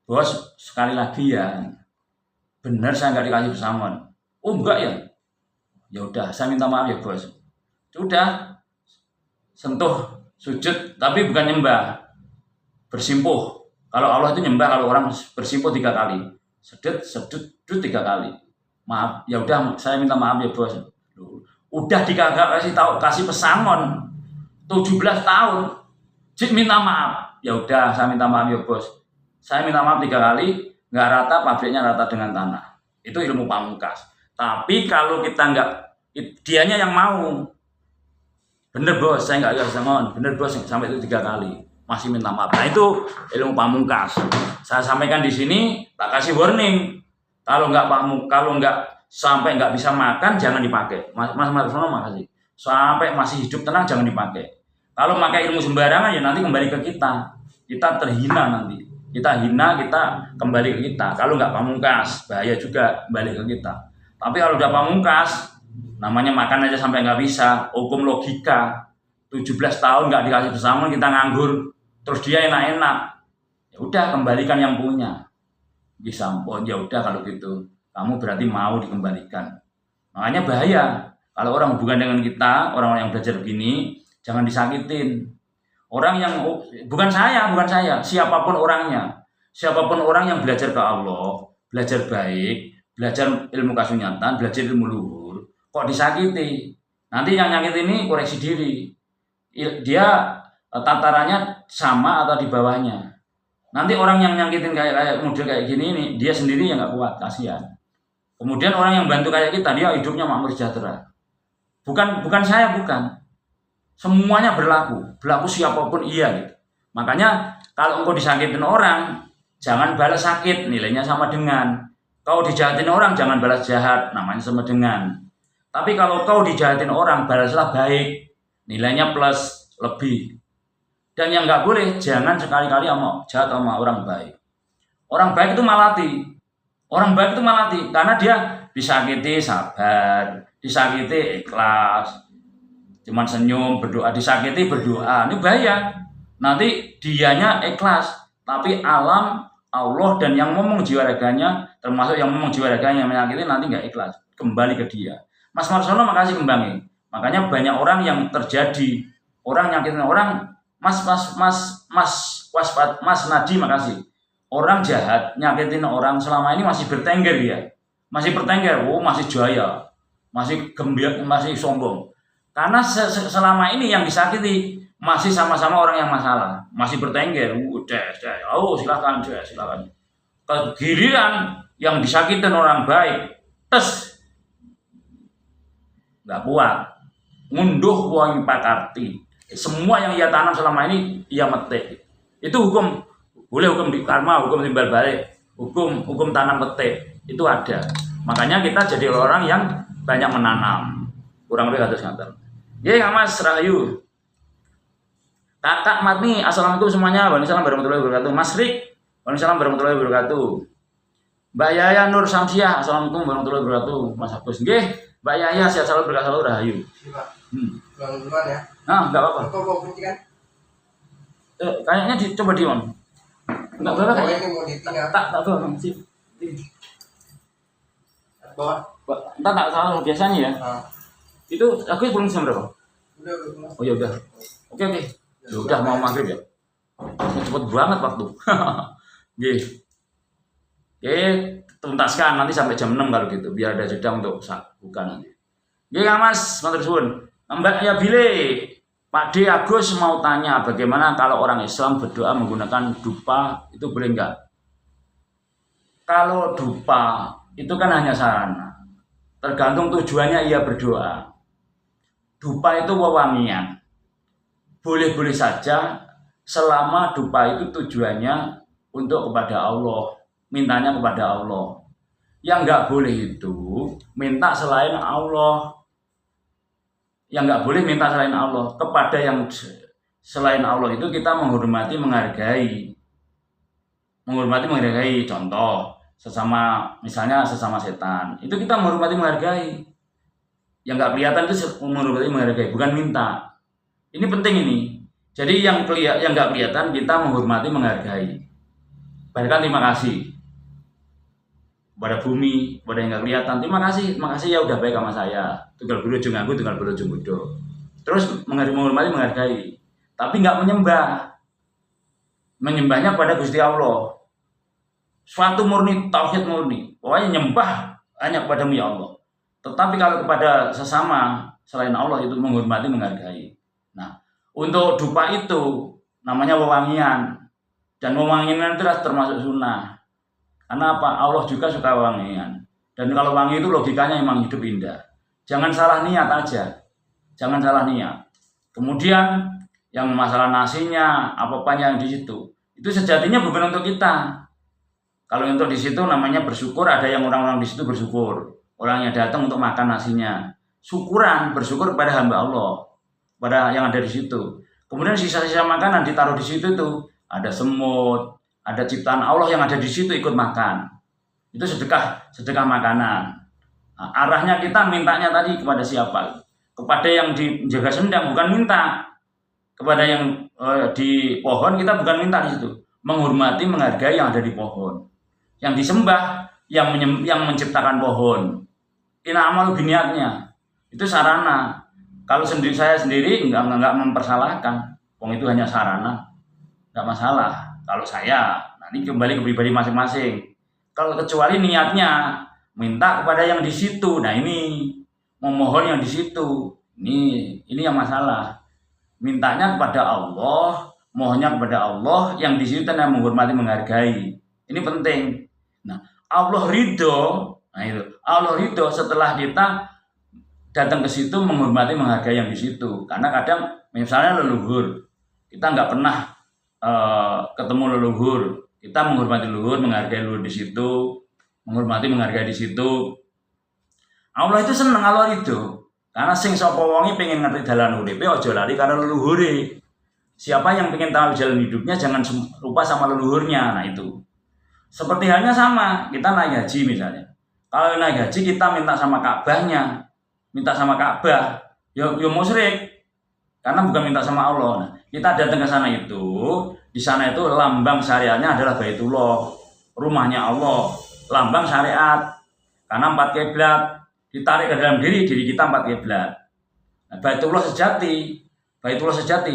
A: Bos, sekali lagi ya. Bener saya nggak dikasih pesangon. Oh enggak ya. Ya udah, saya minta maaf ya bos. Sudah, sentuh, sujud, tapi bukan nyembah, bersimpuh. Kalau Allah itu nyembah, kalau orang bersimpuh 3 kali, sedut 3 kali. Maaf, ya udah, saya minta maaf ya bos. Udah kasih pesangon 17 tahun, Cik minta maaf. Ya udah, saya minta maaf ya bos. Saya minta maaf 3 kali, nggak rata, pabriknya rata dengan tanah. Itu ilmu pamungkas. Tapi kalau kita nggak, dianya yang mau, bener bos, saya nggak kasih pesangon, bener bos, sampai itu 3 kali, masih minta maaf. Nah itu ilmu pamungkas. Saya sampaikan di sini, tak kasih warning. Kalau nggak sampai nggak bisa makan, jangan dipakai. Mas Marsono makasih. Sampai masih hidup tenang, jangan dipakai. Kalau pakai ilmu sembarangan ya nanti kembali ke kita. Kita terhina nanti. Kita hina, kita kembali ke kita. Kalau nggak pamungkas, bahaya juga kembali ke kita. Tapi kalau udah pamungkas, namanya makan aja sampai nggak bisa, hukum logika. 17 tahun nggak dikasih pesangon, kita nganggur, terus dia enak-enak. Ya udah, kembalikan yang punya. Bisa, oh ya udah kalau gitu, kamu berarti mau dikembalikan. Makanya bahaya. Kalau orang hubungan dengan kita, orang yang belajar begini, jangan disakitin. Orang yang bukan saya, siapapun orangnya, siapapun orang yang belajar ke Allah, belajar baik, belajar ilmu kasunyatan, belajar ilmu luhur, kok disakiti? Nanti yang nyakit ini koreksi diri. Dia tatarannya sama atau di bawahnya. Nanti orang yang nyakitin kayak model kayak gini ini, dia sendiri yang nggak kuat, kasihan. Kemudian orang yang bantu kayak kita, dia hidupnya makmur sejahtera. Bukan saya, bukan. Semuanya berlaku siapapun iya gitu. Makanya kalau engkau disakitin orang, jangan balas sakit, nilainya sama dengan. Kau dijahatin orang, jangan balas jahat, namanya sama dengan. Tapi kalau kau dijahatin orang, balaslah baik, nilainya plus, lebih. Dan yang nggak boleh, jangan sekali-kali jahat sama orang baik. Orang baik itu malati. Karena dia disakiti sabar, disakiti ikhlas, cuman senyum, berdoa, disakiti berdoa. Ini bahaya. Nanti dianya ikhlas, tapi alam Allah dan yang ngomong jiwa raganya, termasuk yang ngomong jiwa raganya menyakiti nanti nggak ikhlas, kembali ke dia. Mas Marsono makasih kembangin. Makanya banyak orang yang terjadi, orang nyakitin orang, Mas waspada, Mas Nadi makasih. Orang jahat nyakitin orang selama ini masih bertengger ya, masih bertengger, masih jaya, masih gembira, masih sombong. Karena selama ini yang disakiti masih sama-sama orang yang masalah, masih bertengger, silakan. Kegiliran yang disakitin orang baik, nggak kuat, ngunduh wong pakarti. Semua yang ia tanam selama ini ia metik. Itu hukum, boleh hukum di karma, hukum timbal balik, hukum tanam petik itu ada. Makanya kita jadi orang yang banyak menanam. Kurang lebih 100 meter. Ya Mas Rahayu. Kakak Marni, assalamualaikum semuanya. Waalaikumsalam warahmatullahi wabarakatuh. Mas Rik, waalaikumsalam warahmatullahi wabarakatuh. Mbak Yaya Nur Samsiah, assalamualaikum warahmatullahi wabarakatuh. Mas Agus, nggih. Mbak Yaya, sehat selalu, berkah selalu, Rahayu.
B: Pulang duluan ya.
A: Nah, enggak apa-apa.
B: Kok mau kunci kan?
A: Kayaknya coba dion. Enggak apa-apa
B: Oh,
A: kayaknya.
B: ini mau ditinggal.
A: Tak bawa, sip.
B: Bawa.
A: Entar tak salah biasanya ya. Itu aku belum jam berapa?
B: Udah.
A: Oh ya udah. Oke. Ya udah mau maghrib ya. Cepet banget waktu. Nggih. Tuntaskan nanti sampai jam 6 kalau gitu, biar ada jeda untuk buka nanti. Nggih Kang Mas, matur suwun. Mbak ya Bile, Pak D Agus mau tanya bagaimana kalau orang Islam berdoa menggunakan dupa, itu boleh enggak? Kalau dupa itu kan hanya sarana. Tergantung tujuannya ia berdoa. Dupa itu wewangian. Boleh-boleh saja selama dupa itu tujuannya untuk kepada Allah, mintanya kepada Allah. Yang nggak boleh itu minta selain Allah. Yang nggak boleh minta selain Allah. Kepada yang selain Allah itu kita menghormati, menghargai. Menghormati, menghargai. Contoh, misalnya sesama setan. Itu kita menghormati, menghargai. Yang nggak kelihatan itu menghormati, menghargai, bukan minta. Ini penting ini. Jadi yang nggak kelihatan kita menghormati, menghargai. Bahkan terima kasih pada bumi, pada yang nggak kelihatan. Terima kasih ya udah baik sama saya. Tunggal berujung aku, tunggal berujung bodoh. Terus menghormati, menghargai. Tapi nggak menyembah. Menyembahnya pada Gusti Allah. Suatu murni, tauhid murni. Pokoknya nyembah hanya kepadamu ya Allah. Tetapi kalau kepada sesama selain Allah itu menghormati, menghargai. Nah, untuk dupa itu namanya wewangian. Dan wewangian itu termasuk sunnah. Karena apa? Allah juga suka wewangian. Dan kalau wangi itu logikanya memang hidup indah. Jangan salah niat aja. Jangan salah niat. Kemudian yang masalah nasinya, apa-apanya yang di situ. Itu sejatinya bukan untuk kita. Kalau untuk di situ namanya bersyukur, ada yang orang-orang di situ bersyukur. Orang yang datang untuk makan nasinya. Syukuran, bersyukur kepada hamba Allah. Pada yang ada di situ. Kemudian sisa-sisa makanan ditaruh di situ tuh. Ada semut, ada ciptaan Allah yang ada di situ ikut makan. Itu sedekah makanan. Nah, arahnya kita mintanya tadi kepada siapa? Kepada yang dijaga sendang, bukan minta. Kepada yang di pohon kita bukan minta di situ. Menghormati, menghargai yang ada di pohon. Yang disembah, yang menciptakan pohon. Ina'amal biniatnya. Itu sarana. Kalau saya sendiri enggak mempersalahkan. Wong itu hanya sarana. Enggak masalah. Kalau saya, nanti kembali ke pribadi masing-masing. Kalau kecuali niatnya minta kepada yang di situ. Nah ini memohon yang di situ. Ini yang masalah. Mintanya kepada Allah, mohonnya kepada Allah yang di situ yang menghormati, menghargai. Ini penting. Nah, Allah ridho. Nah itu, Allah ridho setelah kita datang ke situ menghormati, menghargai yang di situ. Karena kadang misalnya leluhur, kita nggak pernah ketemu leluhur, kita menghormati leluhur, menghargai leluhur di situ, menghormati, menghargai di situ. Allah itu seneng, Allah ridho. Karena sing sapa wonge pengen ngerti dalan uripe aja lari karena leluhure. Siapa yang pengen tahu jalan hidupnya jangan lupa sama leluhurnya. Nah itu. Seperti halnya sama, kita naik haji misalnya. Kalau naik haji kita minta sama Ka'bahnya, minta sama Ka'bah, ya musyrik. Karena bukan minta sama Allah. Nah, kita datang ke sana itu, di sana itu lambang syariatnya adalah Baitullah, rumahnya Allah, lambang syariat. Karena 4 kiblat, ditarik ke dalam diri kita 4 kiblat. Nah, Baitullah sejati,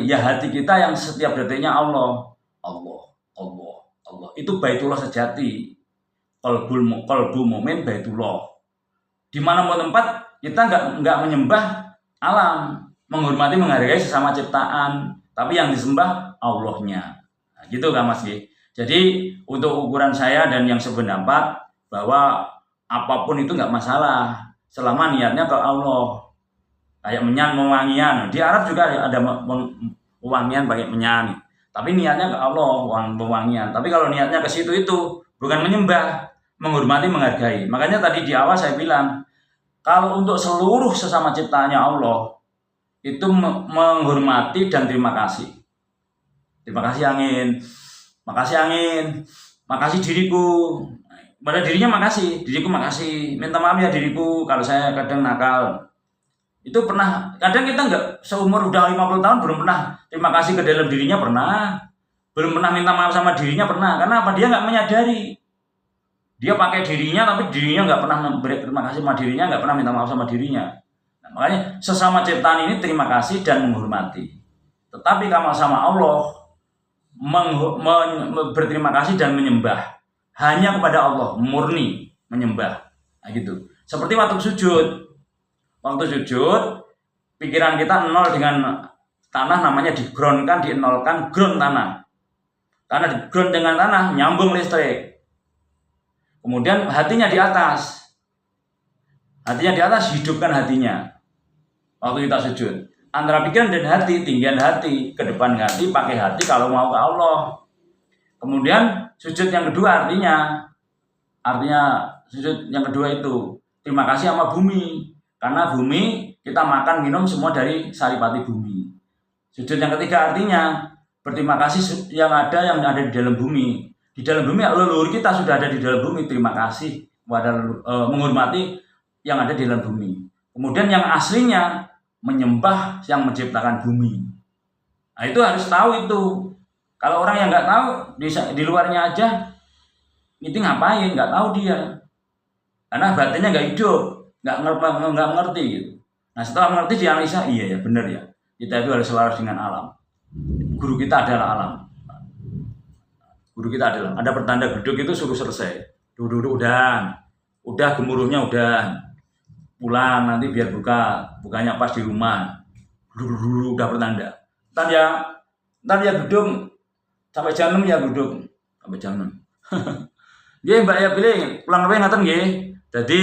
A: ya hati kita yang setiap detiknya Allah. Itu Baitullah sejati. Qalbu mu'min Baitullah. Di mana mau tempat kita nggak menyembah alam, menghormati, menghargai sesama ciptaan, tapi yang disembah Allahnya. Nah, gitu kan Mas G. Jadi untuk ukuran saya dan yang sependapat bahwa apapun itu nggak masalah selama niatnya ke Allah. Kayak menyan, mewangian. Di Arab juga ada mewangian pakai menyan, tapi niatnya ke Allah, mewangian. Tapi kalau niatnya ke situ itu bukan menyembah, menghormati, menghargai. Makanya tadi di awal saya bilang, kalau untuk seluruh sesama ciptaannya Allah itu menghormati dan terima kasih. Terima kasih angin, makasih diriku. Pada dirinya makasih, diriku makasih. Minta maaf ya diriku kalau saya kadang nakal. Itu pernah, kadang kita nggak seumur udah 50 tahun belum pernah terima kasih ke dalam dirinya, pernah. Belum pernah minta maaf sama dirinya, pernah. Karena apa? Dia nggak menyadari. Dia pakai dirinya tapi dirinya nggak pernah memberi terima kasih sama dirinya, nggak pernah minta maaf sama dirinya. Nah, makanya sesama ciptaan ini terima kasih dan menghormati. Tetapi kalau sama Allah berterima kasih dan menyembah hanya kepada Allah, murni menyembah. Nah, gitu. Seperti waktu sujud. Waktu sujud, pikiran kita nol dengan tanah, namanya di-ground-kan, dienolkan, ground tanah. Karena di-ground dengan tanah, nyambung listrik. Kemudian hatinya di atas. Hatinya di atas, hidupkan hatinya. Waktu kita sujud. Antara pikiran dan hati, tinggian hati, ke depan hati, pakai hati kalau mau ke Allah. Kemudian sujud yang kedua artinya sujud yang kedua itu terima kasih sama bumi. Karena bumi kita makan, minum semua dari saripati bumi. Sujud yang ketiga artinya berterima kasih yang ada di dalam bumi. Di dalam bumi, leluhur kita sudah ada di dalam bumi. Terima kasih kepada menghormati yang ada di dalam bumi. Kemudian yang aslinya menyembah yang menciptakan bumi. Nah, itu harus tahu itu. Kalau orang yang nggak tahu di luarnya aja, itu ngapain? Nggak tahu dia. Karena batinnya nggak hidup, nggak ngerti gitu. Nah, setelah mengerti dianalisa, iya ya benar ya. Kita itu harus selaras dengan alam. Guru kita adalah alam. Guru kita adalah, ada pertanda gedung itu suruh selesai. Duduk udah gemuruhnya udah. Pulang nanti biar bukanya pas di rumah. Dulu udah pertanda. Ntar ya gedung sampai jam 6 ya gedung. Sampai jam 6. Nggih Mbak ya pilih pulang lebih ngaten nggih. Jadi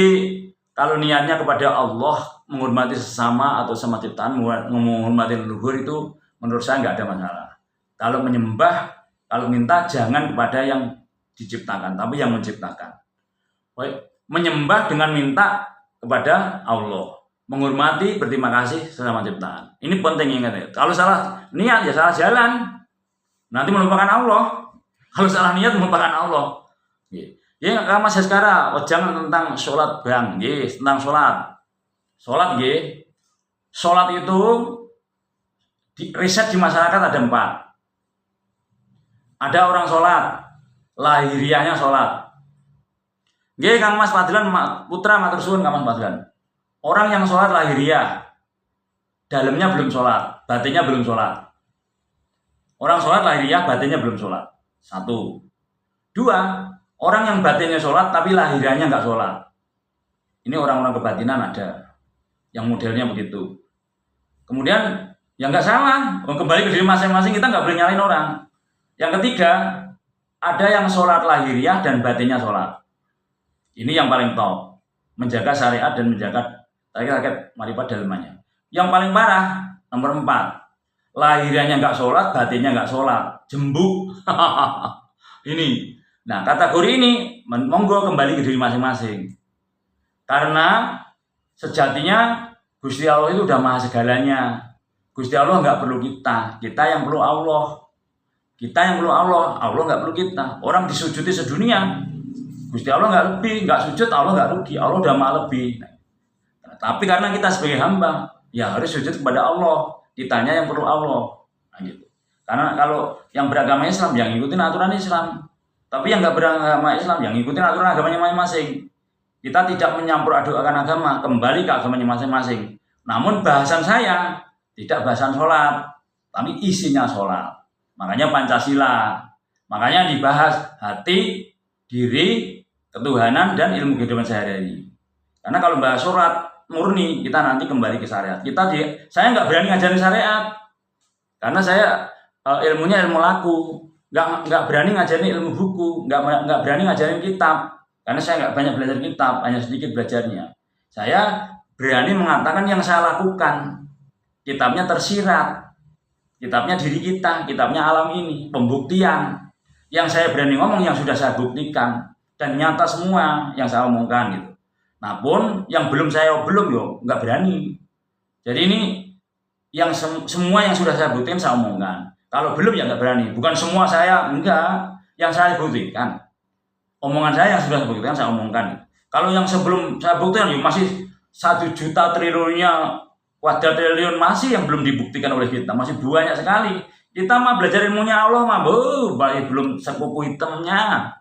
A: kalau niatnya kepada Allah, menghormati sesama atau sama ciptaan, menghormati leluhur itu menurut saya nggak ada masalah. Kalau menyembah, kalau minta jangan kepada yang diciptakan, tapi yang menciptakan. Menyembah dengan minta kepada Allah, menghormati, berterima kasih sesama ciptaan. Ini penting ingat ya. Kalau salah niat ya salah jalan, nanti melupakan Allah. Kalau salah niat melupakan Allah. Ya, kalau Mas sekarang jangan tentang sholat bang, tentang sholat, sholat itu riset di masyarakat ada 4. Ada orang sholat, lahiriahnya sholat. Kang Mas Fadlan putra matur suwun Kang Mas Fadlan. Orang yang sholat lahiriah, dalamnya belum sholat, batinnya belum sholat. Orang sholat lahiriah, batinnya belum sholat. 1. 2. Orang yang batinnya sholat tapi lahiriahnya nggak sholat. Ini orang-orang kebatinan ada, yang modelnya begitu. Kemudian ya nggak salah, kembali ke diri masing-masing, kita nggak boleh nyalain orang. Yang ketiga, ada yang sholat lahiriah dan batinnya sholat. Ini yang paling top, menjaga syariat dan menjaga rakyat marifat dalamannya. Yang paling parah, nomor 4, lahiriahnya nggak sholat, batinnya nggak sholat, jembuk. Ini, nah kategori ini monggo kembali ke diri masing-masing. Karena sejatinya Gusti Allah itu udah maha segalanya. Gusti Allah nggak perlu kita yang perlu Allah. Kita yang perlu Allah nggak perlu kita. Orang disujudi sedunia, Gusti Allah nggak lebih, nggak sujud Allah nggak rugi, Allah udah maha lebih. Nah, tapi karena kita sebagai hamba, ya harus sujud kepada Allah. Ditanya yang perlu Allah. Nah, gitu. Karena kalau yang beragama Islam yang ngikutin aturan Islam, tapi yang nggak beragama Islam yang ngikutin aturan agamanya masing-masing. Kita tidak menyampur adukan agama, kembali ke agamanya masing-masing. Namun bahasan saya tidak bahasan sholat, tapi isinya sholat. Makanya Pancasila, makanya dibahas hati, diri, ketuhanan, dan ilmu kehidupan sehari-hari. Karena kalau bahas sholat murni, kita nanti kembali ke syariat. Saya nggak berani ngajarin syariat, karena saya ilmunya ilmu laku, nggak berani ngajarin ilmu buku, nggak berani ngajarin kitab, karena saya nggak banyak belajar kitab, hanya sedikit belajarnya. Saya berani mengatakan yang saya lakukan, kitabnya tersirat, kitabnya diri kita, kitabnya alam ini, pembuktian. Yang saya berani ngomong yang sudah saya buktikan dan nyata semua yang saya omongkan gitu. Nah pun yang belum nggak berani. Jadi ini yang semua yang sudah saya buktikan saya omongkan. Kalau belum ya nggak berani. Bukan semua enggak, yang saya buktikan. Omongan saya yang sudah saya buktikan saya omongkan. Kalau yang sebelum saya buktikan ya masih 1 juta triliunnya kuadrat masih yang belum dibuktikan oleh kita, masih banyak sekali. Kita mah belajar ilmunya Allah mah belum sekupu hitamnya.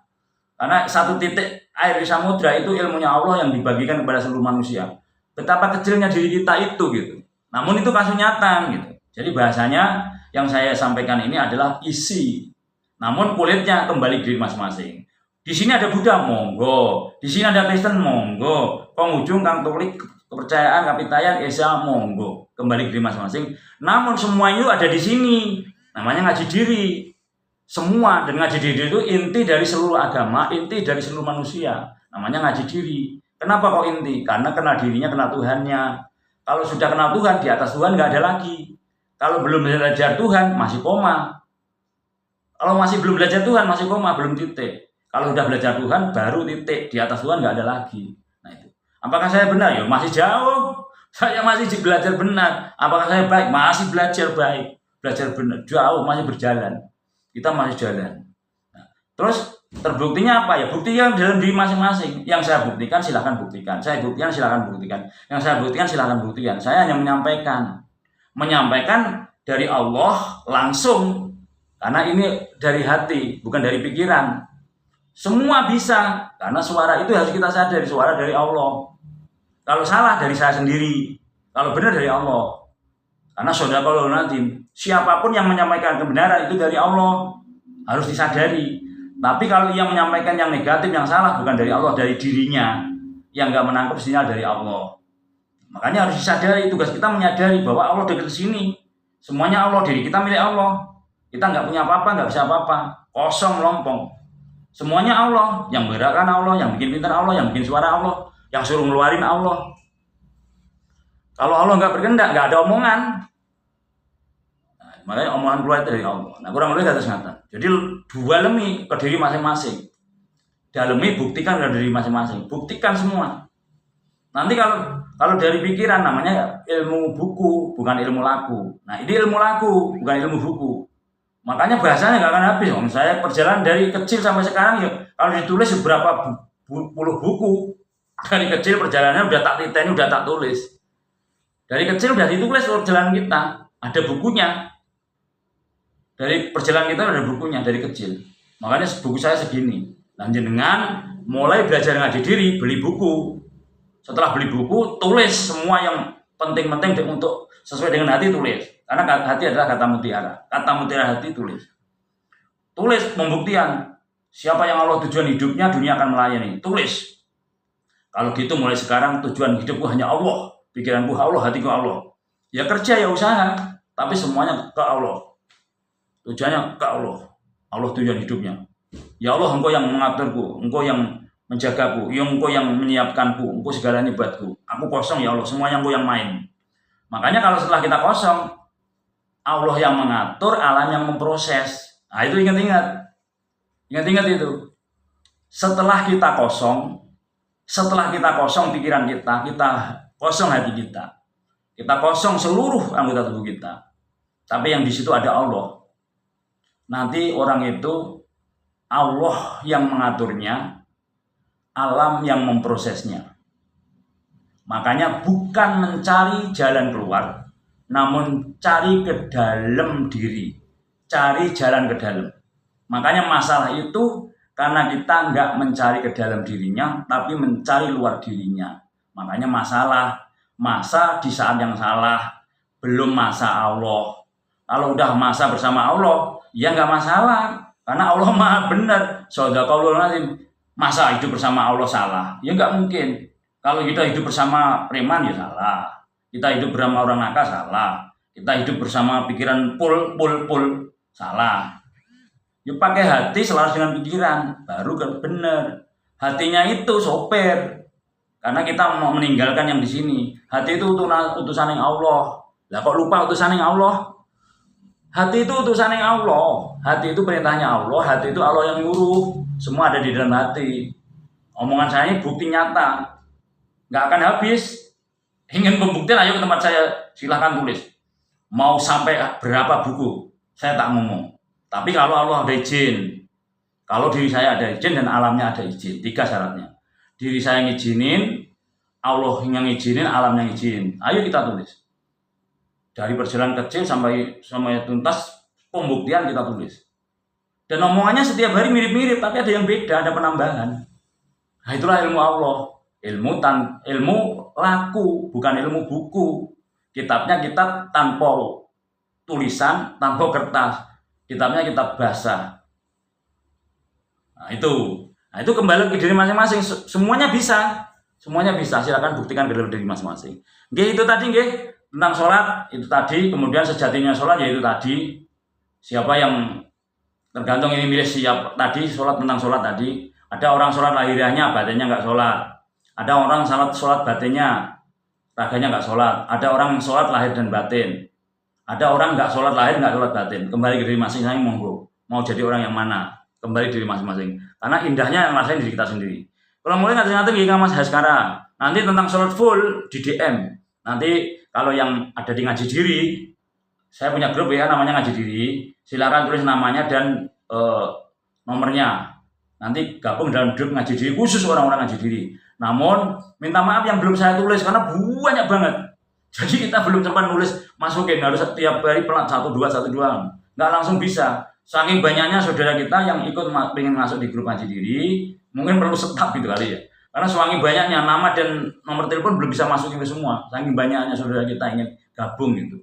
A: Karena 1 titik air di samudra itu ilmunya Allah yang dibagikan kepada seluruh manusia. Betapa kecilnya diri kita itu gitu. Namun itu kasus nyata gitu. Jadi bahasanya yang saya sampaikan ini adalah isi. Namun kulitnya kembali diri masing-masing. Di sini ada Buddha, monggo. Di sini ada Kristen, monggo. Penghujung, Katolik, kepercayaan, kapitayan, Esa, monggo. Kembali diri masing-masing. Namun semua itu ada di sini. Namanya ngaji diri. Semua, dan ngaji diri itu inti dari seluruh agama, inti dari seluruh manusia. Namanya ngaji diri. Kenapa kok inti? Karena kenal dirinya, kenal Tuhannya. Kalau sudah kenal Tuhan, di atas Tuhan nggak ada lagi. Kalau belum belajar Tuhan, masih koma. Kalau masih belum belajar Tuhan, masih koma, belum titik. Kalau sudah belajar Tuhan, baru titik. Di atas Tuhan nggak ada lagi. Nah itu. Apakah saya benar? Ya masih jauh. Saya masih belajar benar. Apakah saya baik? Masih belajar baik. Belajar benar. Jauh, masih berjalan. Kita masih jalan. Nah, terus terbuktinya apa ya? Buktinya dalam diri masing-masing. Yang saya buktikan silahkan buktikan. Saya buktikan silahkan buktikan. Yang saya buktikan silahkan buktikan. Saya hanya menyampaikan dari Allah langsung. Karena ini dari hati, bukan dari pikiran. Semua bisa, karena suara itu harus kita sadari, suara dari Allah. Kalau salah dari saya sendiri, kalau benar dari Allah. Karena shadaqallahul azim, siapapun yang menyampaikan kebenaran itu dari Allah, harus disadari. Tapi kalau yang menyampaikan yang negatif, yang salah, bukan dari Allah, dari dirinya, yang nggak menangkap sinyal dari Allah. Makanya harus disadari, tugas kita menyadari bahwa Allah dekat sini. Semuanya Allah, diri kita milik Allah. Kita nggak punya apa-apa, nggak bisa apa-apa, kosong melompong. Semuanya Allah, yang bergerakkan Allah, yang bikin pintar Allah, yang bikin suara Allah, yang suruh ngeluarin Allah. Kalau Allah nggak berkehendak, nggak ada omongan. Nah, makanya omongan keluar dari Allah. Nah, kurang lebih kata ngata. Jadi dalemi ke diri masing-masing. Dalemi buktikan ke diri masing-masing. Buktikan semua. Nanti kalau dari pikiran namanya ilmu buku, bukan ilmu laku. Nah, ini ilmu laku, bukan ilmu buku. Makanya bahasanya nggak akan habis. Saya perjalanan dari kecil sampai sekarang ya, kalau ditulis beberapa puluh buku. Dari kecil perjalanannya udah tak titeni, udah tak tulis. Dari kecil udah ditulis perjalanan kita, ada bukunya. Dari perjalanan kita ada bukunya dari kecil. Makanya buku saya segini. Lanjut dengan mulai belajar ngaji diri, beli buku. Setelah beli buku, tulis semua yang penting-penting untuk sesuai dengan hati, tulis. Karena hati adalah kata mutiara. Kata mutiara hati, tulis. Tulis pembuktian. Siapa yang Allah tujuan hidupnya, dunia akan melayani. Tulis. Kalau gitu mulai sekarang tujuan hidupku hanya Allah. Pikiranku Allah, hatiku Allah. Ya kerja, ya usaha. Tapi semuanya ke Allah. Tujuannya ke Allah. Allah tujuan hidupnya. Ya Allah, Engkau yang mengaturku. Engkau yang menjagaku. Engkau yang menyiapkanku. Engkau segalanya buatku. Aku kosong ya Allah. Semuanya Engkau yang main. Makanya kalau setelah kita kosong, Allah yang mengatur, alam yang memproses. Nah itu ingat-ingat. Ingat-ingat itu. Setelah kita kosong pikiran kita kosong hati kita kosong seluruh anggota tubuh kita. Tapi yang di situ ada Allah. Nanti orang itu Allah yang mengaturnya, alam yang memprosesnya. Makanya bukan mencari jalan keluar, namun cari ke dalam diri, cari jalan ke dalam. Makanya masalah itu karena kita nggak mencari ke dalam dirinya, tapi mencari luar dirinya. Makanya masa di saat yang salah, belum masa Allah. Kalau udah masa bersama Allah, ya nggak masalah, karena Allah maha benar. Shadaqallahul azim. Masa hidup bersama Allah salah? Ya nggak mungkin. Kalau kita hidup bersama preman ya salah. Kita hidup bersama orang nakal salah. Kita hidup bersama pikiran pul salah. Ya pakai hati selaras dengan pikiran, baru kan benar. Hatinya itu sopir. Karena kita mau meninggalkan yang di sini. Hati itu utusan yang Allah. Lah kok lupa utusan yang Allah? Hati itu utusan yang Allah. Hati itu perintahnya Allah. Hati itu Allah yang nyuruh. Semua ada di dalam hati. Omongan saya ini bukti nyata. Nggak akan habis. Ingin pembuktian, ayo ke tempat saya, silahkan tulis. Mau sampai berapa buku, saya tak ngomong. Tapi kalau Allah ada izin, kalau diri saya ada izin dan alamnya ada izin, 3 syaratnya. Diri saya ngizinin, Allah yang ngizinin, alam yang ngizinin. Ayo kita tulis. Dari perjalanan kecil sampai tuntas, pembuktian kita tulis. Dan omongannya setiap hari mirip-mirip, tapi ada yang beda, ada penambahan. Nah itulah ilmu Allah. Ilmu laku, bukan ilmu buku. Kitabnya kitab tanpa tulisan, tanpa kertas. Kitabnya kitab basah. Nah itu kembali ke diri masing-masing. Semuanya bisa. Silakan buktikan ke dalam diri masing-masing. Nggih, itu tadi nggih tentang sholat itu tadi. Kemudian sejatinya sholat yaitu tadi. Siapa yang tergantung ini milih siap tadi sholat tentang sholat tadi. Ada orang sholat lahiriahnya, batinnya nggak sholat. Ada orang sholat batinnya, raganya nggak sholat. Ada orang sholat lahir dan batin. Ada orang nggak sholat lahir, nggak sholat batin. Kembali ke diri masing-masing, monggo. Mau jadi orang yang mana? Kembali diri masing-masing. Karena indahnya yang rasain diri kita sendiri. Kalau mulai nanti gini Mas Haskara. Nanti tentang sholat full di DM. Nanti kalau yang ada di ngaji diri, saya punya grup ya namanya ngaji diri. Silakan tulis namanya dan nomornya. Nanti gabung dalam grup ngaji diri khusus orang-orang ngaji diri. Namun minta maaf yang belum saya tulis karena banyak banget. Jadi kita belum sempat nulis masukin, harus setiap hari pelan 1 2 nggak langsung bisa. Saking banyaknya saudara kita yang ikut pengen masuk di grup ngaji diri, mungkin perlu stop gitu kali ya. Karena saking banyaknya nama dan nomor telepon belum bisa masukin ke semua. Saking banyaknya saudara kita ingin gabung gitu.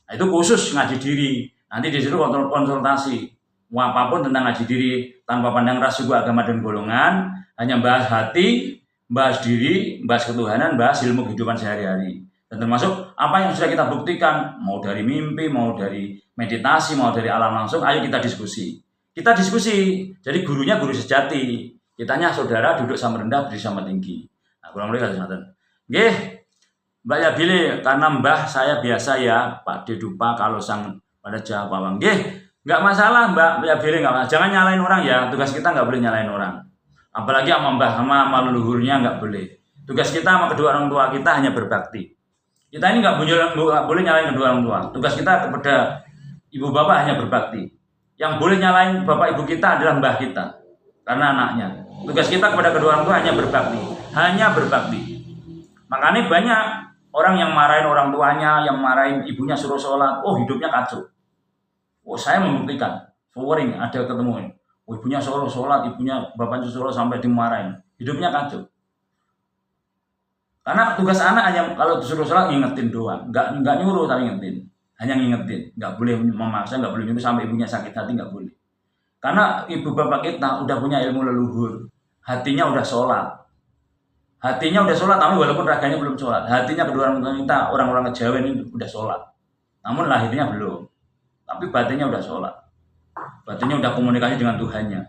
A: Nah, itu khusus ngaji diri. Nanti di situ konsultasi. Mau apapun tentang ngaji diri tanpa pandang ras, suku, agama dan golongan, hanya bahas hati, bahas diri, bahas ketuhanan, bahas ilmu kehidupan sehari-hari. Dan termasuk apa yang sudah kita buktikan, mau dari mimpi, mau dari meditasi, mau dari alam langsung, ayo kita diskusi. Kita diskusi, jadi gurunya guru sejati. Kitanya saudara duduk sama rendah, berdiri sama tinggi. Nah, kurang lebih kasih nonton. Nggih, Mbak Yabile, karena mbah saya biasa ya, Pak Dedupa kalau sang pada jawab. Nggih, nggak masalah Mbak Yabile, nggak masalah. Jangan nyalain orang ya, tugas kita nggak boleh nyalain orang. Apalagi sama mbah sama leluhurnya nggak boleh. Tugas kita sama kedua orang tua kita hanya berbakti. Kita ini nggak boleh nyalain kedua orang tua. Tugas kita kepada ibu bapak hanya berbakti. Yang boleh nyalain bapak ibu kita adalah mbah kita, karena anaknya. Tugas kita kepada kedua orang tua hanya berbakti. Makanya banyak orang yang marahin orang tuanya, yang marahin ibunya suruh sholat. Oh hidupnya kacau. Oh saya membuktikan. Sering ada ketemu. Oh, ibunya suruh sholat, ibunya bapaknya suruh sampai dimarahin. Hidupnya kacau. Karena tugas anak hanya kalau disuruh sholat ngingetin doang, nggak nyuruh tapi ngingetin, hanya ngingetin, nggak boleh memaksa, nggak boleh nyuruh sampai ibunya sakit hati nggak boleh. Karena ibu bapak kita udah punya ilmu leluhur, hatinya udah sholat, tapi walaupun raganya belum sholat, hatinya kedua orang tua kita orang-orang Jawa ini udah sholat, namun lahirnya belum, tapi batinnya udah sholat, batinnya udah komunikasi dengan Tuhannya.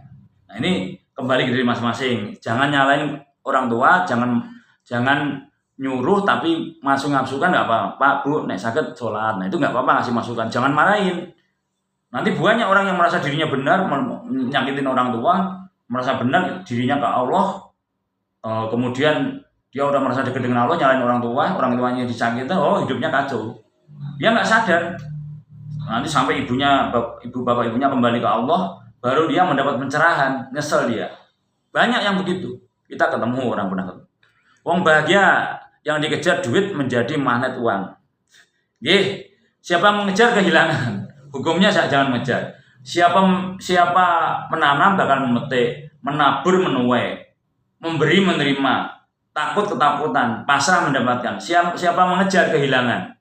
A: Nah ini kembali ke diri masing-masing, jangan nyalain orang tua, jangan nyuruh tapi masuk ngabsukan nggak apa-apa Bu, nek sakit sholat, nah itu nggak apa-apa ngasih masukan, jangan marahin. Nanti banyak orang yang merasa dirinya benar, menyakitin orang tua, merasa benar dirinya ke Allah, kemudian dia udah merasa dekat dengan Allah, nyalain orang tuanya disakitin, oh hidupnya kacau, dia nggak sadar. Nanti sampai ibu bapak ibunya kembali ke Allah, baru dia mendapat pencerahan, nyesel dia. Banyak yang begitu. Kita ketemu orang pernah ketemu. Wong bahagia yang dikejar duit menjadi magnet uang. Nggih, siapa mengejar kehilangan. Hukumnya jangan mengejar. Siapa menanam bakal memetik, menabur menuai, memberi menerima, takut ketakutan, pasrah mendapatkan. Siapa mengejar kehilangan.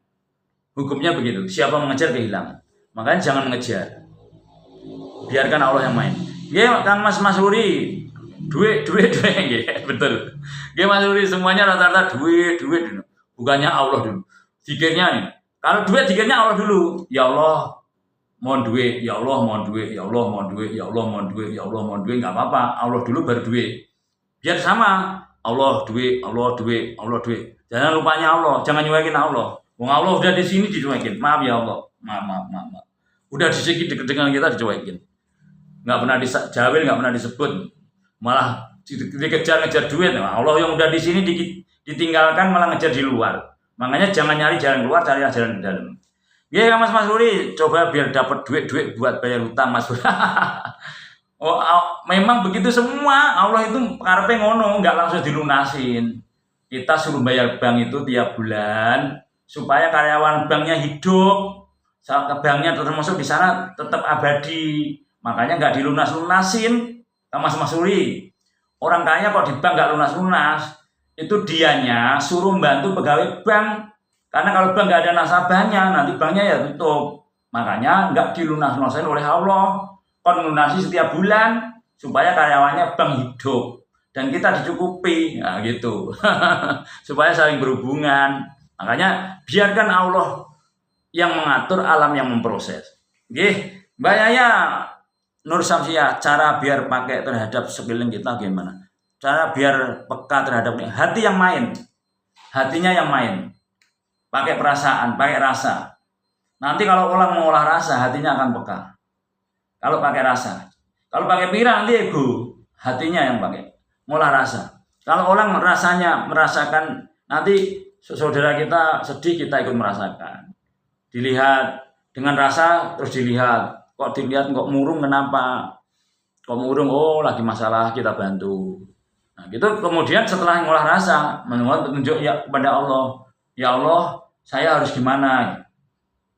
A: Hukumnya begitu. Siapa mengejar kehilangan. Makanya jangan mengejar. Biarkan Allah yang main. Nggih, Kang Mas Ruri, duit nggih, betul. Nggih Mas Ruri, semuanya rata-rata duit. Bukannya Allah dulu. Zikirnya nih. Kalau duit zikirnya Allah dulu. Ya Allah, mohon duit. Ya Allah, mohon duit. Ya Allah, mohon duit. Ya Allah, mohon duit. Ya Allah, mohon duit. Enggak apa-apa. Allah dulu baru duit. Biar sama. Allah duit, Allah duit, Allah duit. Jangan lupanya Allah, jangan nyuekin Allah. Wong Allah udah di sini dicuekin. Maaf ya Allah. Maaf. Udah di sini dengan kita dicuekin. Nggak pernah dijawil, nggak pernah disebut, malah dikejar-ngejar duit. Nah, Allah yang udah di sini ditinggalkan malah ngejar di luar. Makanya jangan nyari jalan keluar, cari jalan di dalam. Ya Mas Ruri, coba biar dapat duit buat bayar hutang Mas Ruri. Memang begitu semua. Allah itu karepe ngono, nggak langsung dilunasin. Kita suruh bayar bank itu tiap bulan supaya karyawan banknya hidup. Banknya termasuk di sana tetap abadi. Makanya nggak dilunas-lunasin sama Mas Ruri. Orang kaya kok di bank nggak lunas-lunas, itu dianya suruh membantu pegawai bank. Karena kalau bank nggak ada nasabahnya, nanti banknya ya tutup. Makanya nggak dilunas-lunasin oleh Allah. Kon lunasi setiap bulan supaya karyawannya bank hidup dan kita dicukupi. Nah gitu. Supaya saling berhubungan. Makanya biarkan Allah yang mengatur, alam yang memproses. Nggih, Mbak Yaya Nur Samsiah, cara biar pakai terhadap sekeliling kita gimana? Cara biar peka terhadap hati yang main. Hatinya yang main. Pakai perasaan, pakai rasa. Nanti kalau orang mengolah rasa, hatinya akan peka. Kalau pakai rasa. Kalau pakai pikiran, nanti ego. Hatinya yang pakai. Ngolah rasa. Kalau orang rasanya merasakan, nanti saudara kita sedih, kita ikut merasakan. Dilihat dengan rasa, terus dilihat. Kok dilihat kok murung, kenapa? Kok murung, oh lagi masalah, kita bantu. Nah gitu. Kemudian setelah ngolah rasa, memohon petunjuk ya kepada Allah. Ya Allah, saya harus gimana?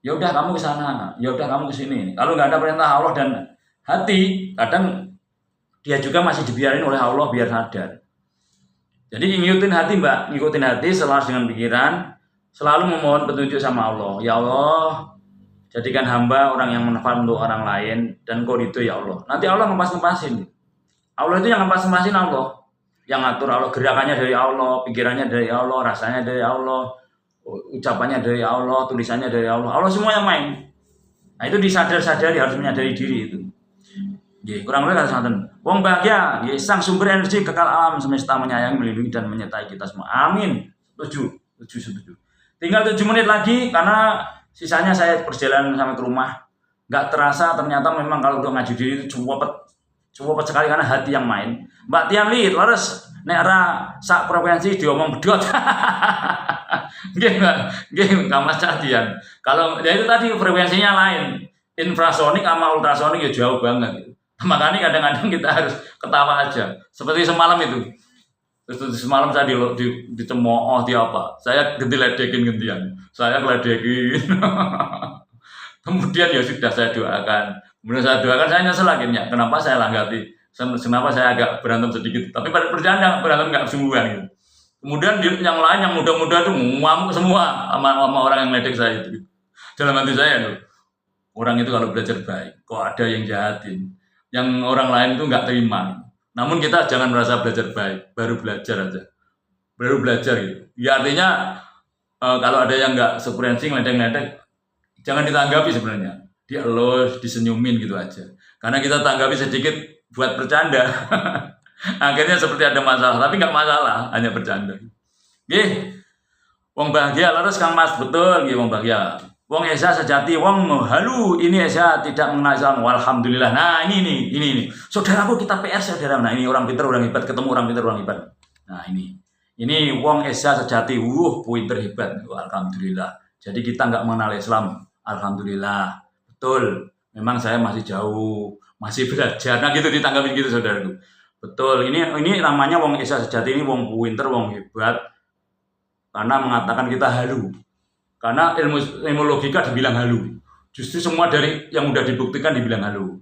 A: Ya udah kamu ke sana, ya udah kamu ke sini. Kalau nggak ada perintah Allah dan hati, kadang dia juga masih dibiarin oleh Allah biar sadar. Jadi ngikutin hati Mbak, ngikutin hati selaras dengan pikiran, selalu memohon petunjuk sama Allah. Ya Allah, jadikan hamba orang yang manfaat untuk orang lain dan kau itu ya Allah. Nanti Allah ngepas-ngepasin. Allah itu yang ngepas-ngepasin Allah. Yang ngatur Allah, gerakannya dari Allah, pikirannya dari Allah, rasanya dari Allah, ucapannya dari Allah, tulisannya dari Allah. Allah semua yang main. Nah itu disadari, harus menyadari diri itu. Nggih, kurang lebih kata santen. Wong bahagia, nggih, sang sumber energi kekal alam semesta menyayangi, melindungi dan menyertai kita semua. Amin. Setuju. Tinggal 7 menit lagi karena sisanya saya perjalanan sampai ke rumah. Nggak terasa ternyata memang kalau udah ngaji diri itu cukup sekali karena hati yang main. Mbak Tian Li, leres nek ora sak frekuensi diomong bedot. Nggih, Mas Tian. Kalau ya itu tadi frekuensinya lain. Infrasonik sama ultrasonik ya jauh banget gitu. Makanya kadang-kadang kita harus ketawa aja. Seperti semalam itu. Terus semalam saya dicemooh di apa? Saya gentiledekin gantian. Saya ngeledekin. Kemudian ya sudah saya doakan. Kemudian saya doakan, saya nyesel lagi ya. Kenapa saya langgati? Kenapa saya agak berantem sedikit? Tapi pada perjalanan berantem nggak sungguhan gitu. Kemudian yang lain yang muda-muda itu ngamuk semua sama orang yang ledek saya itu. Dalam hati saya tuh, orang itu kalau belajar baik, kok ada yang jahatin, yang orang lain itu nggak terima. Namun kita jangan merasa belajar baik, baru belajar gitu. Ya artinya kalau ada yang nggak sefrekuensi ngeledek-ngeledek, jangan ditanggapi sebenarnya. Dielus, disenyumin gitu aja. Karena kita tanggapi sedikit buat bercanda. Akhirnya seperti ada masalah, tapi nggak masalah, hanya bercanda. Nggih. Wong bahagia laras Kang Mas, betul nggih wong bahagia. Wong Esa sejati, wong halu ini Esa tidak mengenal Islam. Alhamdulillah. Nah, ini. Saudaraku kita PR saudara. Nah, ini orang pintar, orang hebat, ketemu orang pintar, orang hebat. Nah, ini. Ini wong Esa sejati, pintar hebat. Alhamdulillah. Jadi kita nggak mengenal Islam. Alhamdulillah. Betul. Memang saya masih jauh, masih belajar. Nah, gitu ditanggapi gitu saudaraku. Betul, ini namanya wong Esa sejati, ini wong pinter, wong hebat, karena mengatakan kita halu. Karena ilmu logika dibilang halu. Justru semua dari yang udah dibuktikan dibilang halu.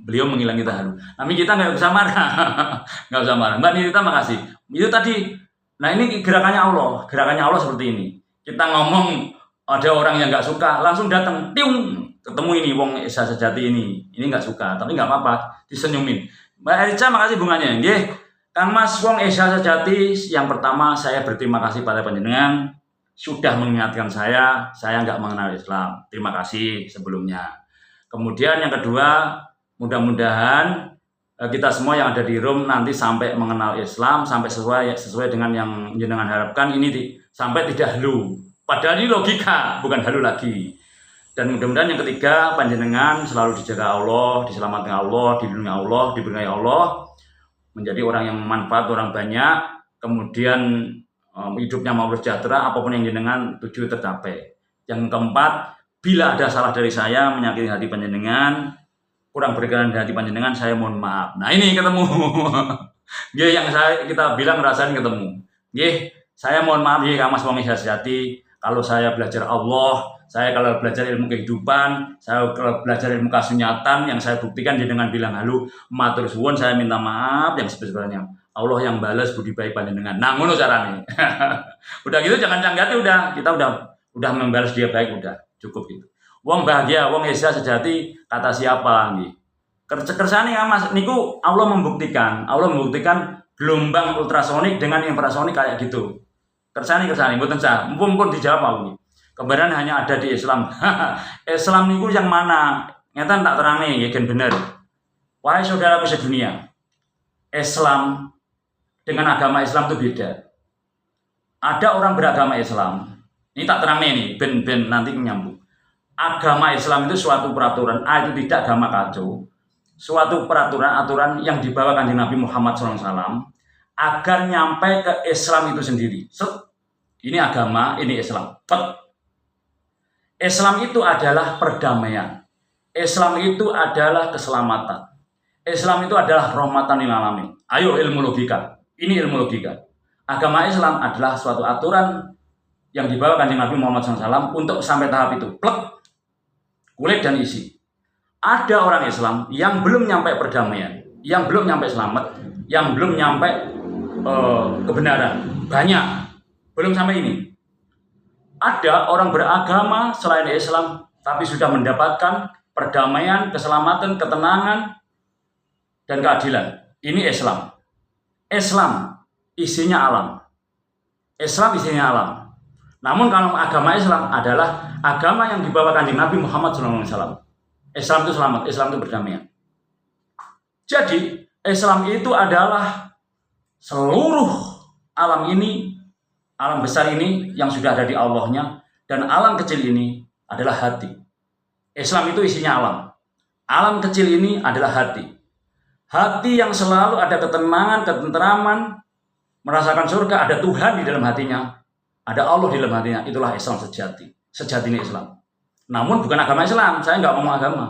A: Beliau menghilang kita halu. Tapi kita nggak bisa marah, nggak usah marah. Mbak Nita makasih. Itu tadi. Nah ini gerakannya Allah seperti ini. Kita ngomong ada orang yang nggak suka, langsung datang, tiung, ketemu ini wong Esa sejati ini nggak suka, tapi nggak apa-apa, disenyumin. Mbak Erica makasih bunganya. Nggih, Kang Mas wong Esa sejati, yang pertama saya berterima kasih pada panjenengan sudah mengingatkan saya nggak mengenal Islam. Terima kasih sebelumnya. Kemudian yang kedua, mudah-mudahan kita semua yang ada di room nanti sampai mengenal Islam, sampai sesuai dengan yang jenengan harapkan ini sampai tidak halu. Padahal ini logika, bukan halu lagi. Dan mudah-mudahan yang ketiga, panjenengan selalu dijaga Allah, diselamatkan Allah, dilindungi Allah, diberkahi Allah, menjadi orang yang manfaat orang banyak, kemudian hidupnya mau sejahtera, apapun yang jenengan tuju tercapai. Yang keempat, bila ada salah dari saya menyakiti hati panjenengan, kurang berkenan di hati panjenengan, saya mohon maaf. Nah ini ketemu. Nggih, yang kita bilang ngerasain ketemu. Nggih, saya mohon maaf nggih Kang Mas wong Esa sejati. Kalau saya belajar Allah, saya kalau belajar ilmu kehidupan, saya kalau belajar ilmu kasunyatan, yang saya buktikan dengan bilang halu, matur suwun, saya minta maaf yang sebesar-besarnya. Allah yang balas budi baik panjenengan. Nah, ngono carane. Udah gitu jangan canggati, kita udah membalas dia baik, udah cukup gitu. Wong bahagia, wong Esa sejati, kata siapa nggih? Kersane Mas niku Allah membuktikan gelombang ultrasonik dengan infrasonik kayak gitu. Kersane mboten sah. Mumpun dijawab aku. Kebenaran hanya ada di Islam. Islam niku yang mana? Ngeten tak terangne nggih gen bener. Wahai saudaraku sedunia. Islam dengan agama Islam itu beda. Ada orang beragama Islam. Ini tak terangne nih, ben nanti menyambung. Agama Islam itu suatu peraturan, itu tidak agama kacau. Suatu aturan yang dibawa Kanjeng Nabi Muhammad SAW agar nyampe ke Islam itu sendiri. Ini agama, ini Islam. Islam itu adalah perdamaian. Islam itu adalah keselamatan. Islam itu adalah rahmatan lil alamin. Ayo ilmu logika. Ini ilmu logika. Agama Islam adalah suatu aturan yang dibawa Kanjeng Nabi Muhammad SAW untuk sampai tahap itu. Plek. Kulit dan isi. Ada orang Islam yang belum nyampe perdamaian, yang belum nyampe selamat, yang belum nyampe kebenaran. Banyak. Belum sampai ini. Ada orang beragama selain Islam, tapi sudah mendapatkan perdamaian, keselamatan, ketenangan, dan keadilan. Ini Islam. Islam isinya alam. Islam isinya alam. Namun kalau agama Islam adalah agama yang dibawa Kanjeng Nabi Muhammad SAW. Islam itu selamat, Islam itu berdamaian. Jadi Islam itu adalah seluruh alam ini, alam besar ini yang sudah ada di Allahnya, dan alam kecil ini adalah hati. Islam itu isinya alam. Alam kecil ini adalah hati. Hati yang selalu ada ketenangan, ketenteraman, merasakan surga, ada Tuhan di dalam hatinya, ada Allah di dalam hatinya. Itulah Islam sejati. Sejatinya Islam. Namun bukan agama Islam. Saya nggak ngomong agama.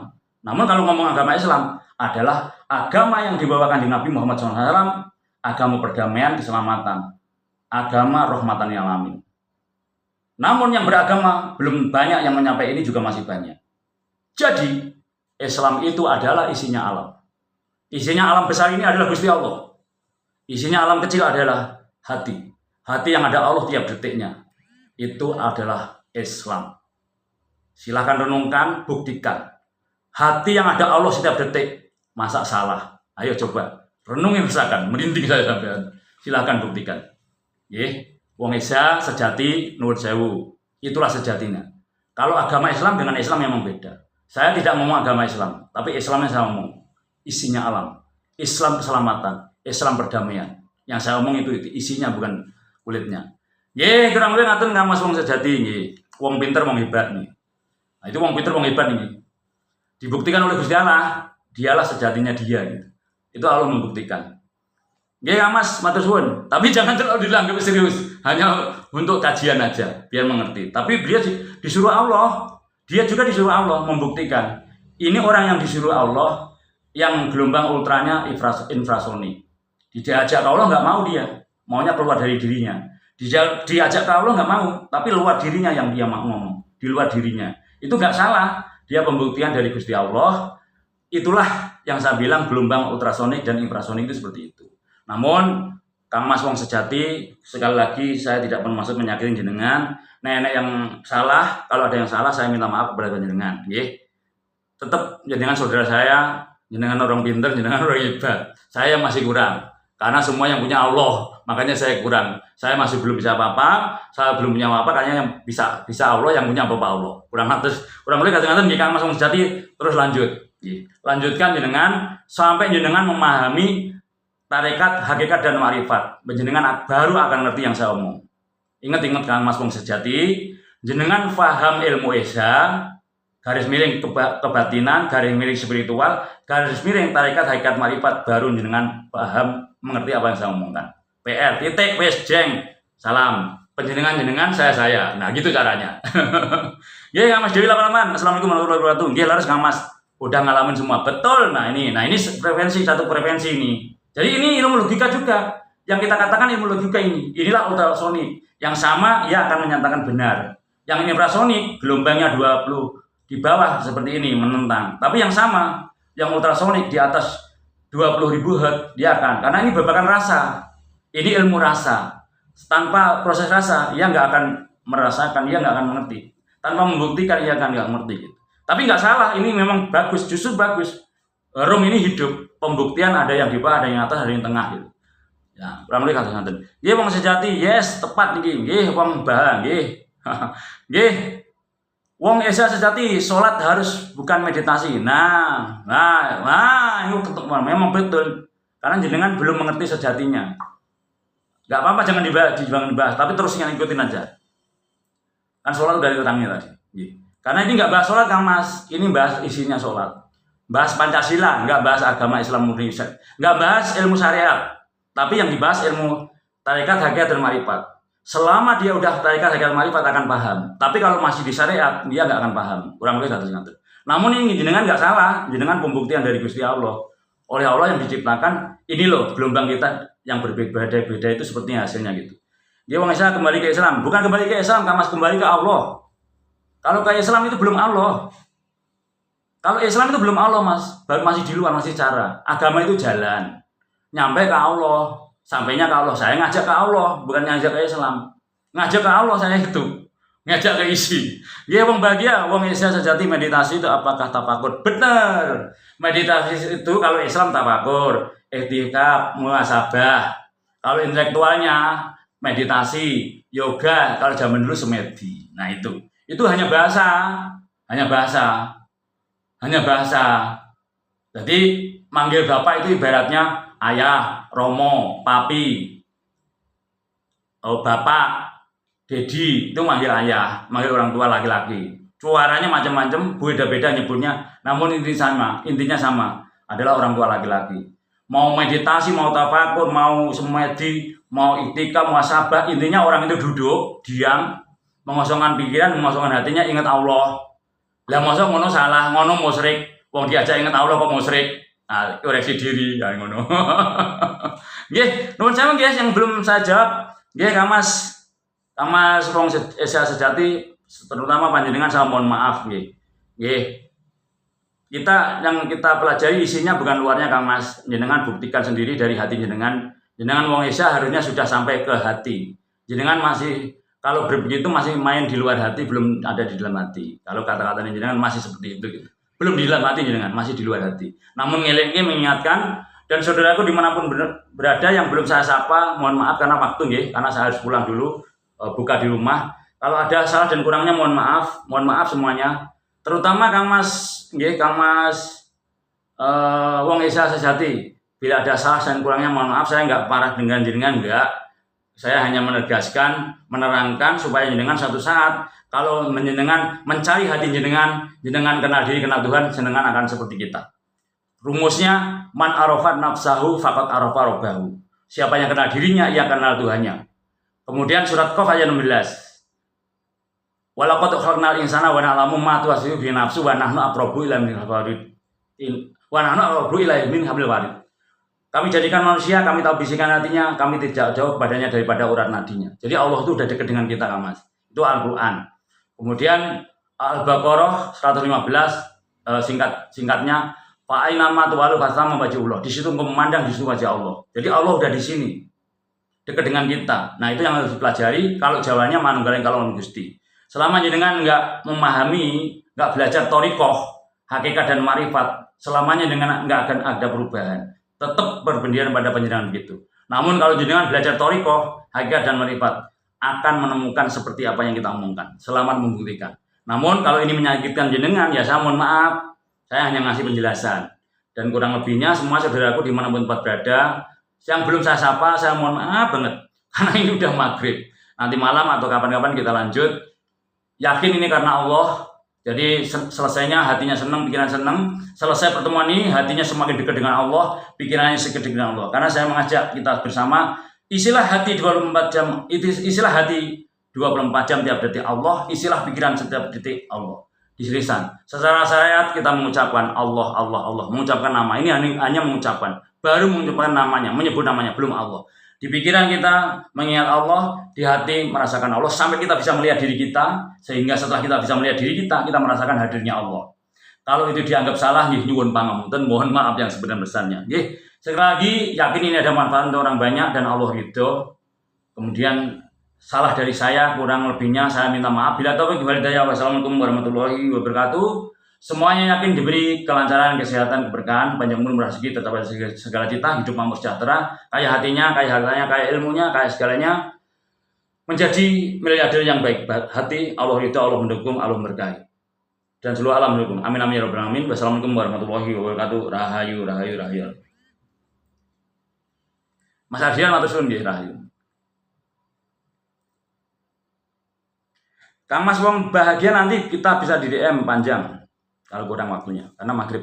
A: Namun kalau ngomong agama Islam adalah agama yang dibawakan di Nabi Muhammad SAW, agama perdamaian, keselamatan, agama rahmatan lil alamin. Namun yang beragama belum banyak yang menyampaikan ini juga masih banyak. Jadi Islam itu adalah isinya alam. Isinya alam besar ini adalah Gusti Allah. Isinya alam kecil adalah hati. Hati yang ada Allah tiap detiknya. Itu adalah Islam. Silahkan renungkan, buktikan. Hati yang ada Allah setiap detik, masa salah? Ayo coba, renungin rasakan, merinding saya sampean. Silahkan buktikan. Wong Esa sejati nuwun sewu. Itulah sejatinya. Kalau agama Islam dengan Islam memang beda. Saya tidak ngomong agama Islam, tapi Islamnya saya ngomong. Isinya alam, Islam keselamatan, Islam perdamaian. Yang saya omong itu isinya, bukan kulitnya. Kurang lebih ngaten Kang Mas wong sejati nggih. Wong pinter, wong hebat nih. Nah, itu wong pinter, wong hebat ini. Dibuktikan oleh Gusti Allah, dialah sejatinya dia gitu. Itu Allah membuktikan. Kang Mas matur suwun, tapi jangan terlalu dianggap serius. Hanya untuk kajian aja, biar mengerti. Tapi dia disuruh Allah, dia juga disuruh Allah membuktikan. Ini orang yang disuruh Allah, yang gelombang ultranya infrasonik. Diajak ke Allah nggak mau dia, maunya keluar dari dirinya. Diajak ke Allah nggak mau, tapi luar dirinya yang dia mau ngomong, di luar dirinya. Itu nggak salah, dia pembuktian dari Gusti Allah. Itulah yang saya bilang gelombang ultrasonik dan infrasonik itu seperti itu. Namun Kang Mas wong sejati, sekali lagi saya tidak bermaksud menyakiti jenengan. Nenek yang salah, kalau ada yang salah saya minta maaf kepada jenengan. Tetap jenengan saudara saya, jenengan orang pinter, jenengan orang hebat. Saya masih kurang. Karena semua yang punya Allah, makanya saya kurang. Saya masih belum bisa apa-apa, saya belum punya apa-apa, kayaknya yang bisa Allah, yang punya apa-apa Allah. Kurang lebih kata-kata nih Kang Mas wong sejati, terus lanjut. Lanjutkan jenengan sampai jenengan memahami tarekat, hakikat dan ma'rifat. Jenengan baru akan ngerti yang saya omong. Ingat Kang Mas wong sejati, jenengan faham ilmu esa, garis miring kebatinan, garis miring spiritual, garis miring tarekat, hakikat, ma'rifat, baru jenengan paham mengerti apa yang saya omongkan. PR titik wes jeng. Salam. Penjenengan saya. Nah, gitu caranya. Nggih, Kang Mas Dewi lama-lama. Assalamualaikum warahmatullahi wabarakatuh. Nggih, laras Kang Mas. Udah ngalamin semua. Betul. Nah, ini satu preferensi ini. Jadi ini ilmu logika juga. Yang kita katakan ilmu logika ini. Inilah ultrasonik. Yang sama ia akan menyatakan benar. Yang infrasonik gelombangnya 20 di bawah seperti ini menentang. Tapi yang sama, yang ultrasonik di atas 20.000 Hz dia akan. Karena ini babakan rasa. Ini ilmu rasa. Tanpa proses rasa, ia nggak akan merasakan, ia nggak akan mengerti. Tanpa membuktikan, ia akan nggak mengerti. Gitu. Tapi nggak salah, ini memang bagus, justru bagus. Room ini hidup, pembuktian ada yang di bawah, ada yang atas, ada yang tengah gitu. Ya, kurang lebih kata ngaten. Nggih wong sejati, yes, tepat niki. Nggih wong bah, nggih. Nggih. Wong esa sejati, salat harus bukan meditasi. Nah, itu memang betul. Karena jenengan belum mengerti sejatinya. Gak apa-apa jangan dibahas, tapi terus ikutin aja. Kan sholat udah diterangin tadi. Karena ini nggak bahas sholat Kang Mas, ini bahas isinya sholat. Bahas Pancasila, nggak bahas agama Islam murni. Nggak bahas ilmu syariat, tapi yang dibahas ilmu tarekat, hakikat, dan ma'rifat. Selama dia udah tarekat, hakikat, ma'rifat akan paham. Tapi kalau masih di syariat, dia nggak akan paham. Kurang lebih kata. Namun ini jenengan nggak salah, jenengan pembuktian dari Gusti Allah. Oleh Allah yang diciptakan, ini loh gelombang kita yang berbeda-beda itu sepertinya hasilnya gitu. Dia wong Islam kembali ke Islam, bukan kembali ke Islam, Kang Mas kembali ke Allah. Kalau ke Islam itu belum Allah. Kalau Islam itu belum Allah Mas, baru masih di luar, masih cara. Agama itu jalan, nyampe ke Allah, sampainya ke Allah. Saya ngajak ke Allah, bukan ngajak ke Islam. Ngajak ke Allah saya itu, ngajak ke isi. Dia wong bahagia, wong Islam sejati meditasi itu apakah tafakur? Benar. Meditasi itu kalau Islam tafakur, iktikaf, muhasabah. Kalau intelektualnya meditasi, yoga, kalau zaman dulu semedi. Nah itu hanya bahasa. Jadi manggil bapak itu ibaratnya ayah, romo, papi, bapak, dedi, itu manggil ayah, manggil orang tua laki-laki. Suaranya macam-macam, beda-beda nyebutnya, namun intinya sama, adalah orang tua laki-laki. Mau meditasi, mau tafakur, mau semedi, mau iktikaf, mau muhasabah, intinya orang itu duduk, diam, mengosongkan pikiran, mengosongkan hatinya, ingat Allah. Lah masa ngono salah, ngono musyrik. Wong diajak ingat Allah kok musyrik. Nah, koreksi diri ya ngono. Nggih, nuwun sewu guys yang belum saya jawab. Nggih, Kang Mas wong esa sejati terutama panjenengan saya mohon maaf nggih. Nggih. Yang kita pelajari isinya bukan luarnya Kang Mas. Jenengan buktikan sendiri dari hati jenengan. Jenengan wong esa harusnya sudah sampai ke hati. Jenengan masih kalau begitu masih main di luar hati, belum ada di dalam hati. Kalau kata-kata jenengan masih seperti itu gitu. Belum di dalam hati jenengan, masih di luar hati. Namun ngelingi mengingatkan, dan saudaraku dimanapun berada yang belum saya sapa, mohon maaf karena waktu nggih, karena saya harus pulang dulu, buka di rumah. Kalau ada salah dan kurangnya mohon maaf semuanya. Terutama Kang Mas nggih, Kang Mas wong esa sejati. Bila ada salah dan kurangnya mohon maaf, saya enggak parah dengan jenengan enggak. Saya hanya menegaskan, menerangkan supaya jenengan suatu saat kalau jenengan mencari hati jenengan kenal diri, kenal Tuhan, jenengan akan seperti kita. Rumusnya man arafat nafsahu faqad arafa rabbahu. Siapa yang kenal dirinya, ia kenal Tuhannya. Kemudian surat Qaf ayat 16. Walaqad khalaqnal insana wa na'lamu ma tuwaswisu fi nafsi wa nahnu aqrabu ilaihi minal warid. Wa nahnu aqrabu ilaihi min hablil warid. Kami jadikan manusia, kami tahu bisikan hatinya, kami tidak jauh badannya daripada urat nadinya. Jadi Allah itu sudah dekat dengan kita, Mas. Itu Al-Quran. Kemudian Al-Baqarah 115 singkatnya fa'ainama tuwalu fasama wajhullah. Di situ engkau memandang, di situ wajah Allah. Jadi Allah udah di sini. Dekat dengan kita. Nah, itu yang harus dipelajari. Kalau Jawanya manunggaling kalau Gusti. Selama jenengan enggak memahami, enggak belajar thariqah, hakikat dan marifat, selamanya dengan enggak akan ada perubahan. Tetap berbendera pada penjenengan begitu. Namun kalau jenengan belajar thariqah, hakikat dan marifat, akan menemukan seperti apa yang kita omongkan. Selamat membuktikan. Namun kalau ini menyakitkan jenengan, ya saya mohon maaf. Saya hanya ngasih penjelasan. Dan kurang lebihnya semua saudaraku dimanapun tempat berada, yang belum saya sapa, saya mohon maaf banget. Karena ini udah maghrib. Nanti malam atau kapan-kapan kita lanjut. Yakin ini karena Allah. Jadi selesainya hatinya senang, pikiran senang. Selesai pertemuan ini hatinya semakin dekat dengan Allah, pikirannya semakin dekat dengan Allah. Karena saya mengajak kita bersama, isilah hati 24 jam, isilah hati 24 jam tiap detik Allah, isilah pikiran setiap detik Allah. Di lisan. Secara syariat kita mengucapkan Allah, Allah, Allah, mengucapkan nama. Ini hanya mengucapkan, baru mengucapkan namanya, menyebut namanya, belum Allah. Di pikiran kita mengingat Allah, di hati merasakan Allah, sampai kita bisa melihat diri kita, sehingga setelah kita bisa melihat diri kita merasakan hadirnya Allah. Kalau itu dianggap salah, nyuwun pangapunten, mohon maaf yang sebenar-besarnya. Sekali lagi, yakin ini ada manfaat untuk orang banyak dan Allah ridho. Kemudian salah dari saya, kurang lebihnya saya minta maaf. Bila taufiq wal hidayah. Wassalamualaikum warahmatullahi wabarakatuh. Semuanya yakin diberi kelancaran, kesehatan, keberkahan, panjang umur, murah rezeki, tercapai segala cita, hidup makmur sejahtera, kaya hatinya, kaya hartanya, kaya ilmunya, kaya segalanya, menjadi miliarder yang baik hati. Allah ridho, Allah mendukung, Allah berkahi. Dan seluruh alam mendukung. Amin amin ya rabbal alamin. Wassalamualaikum warahmatullahi wabarakatuh. Rahayu, rahayu, rahayu. Mas Ardian matur suwun nggih, rahayu. Kang Mas wong bahagia nanti kita bisa di DM panjang kalau kurang waktunya karena maghrib.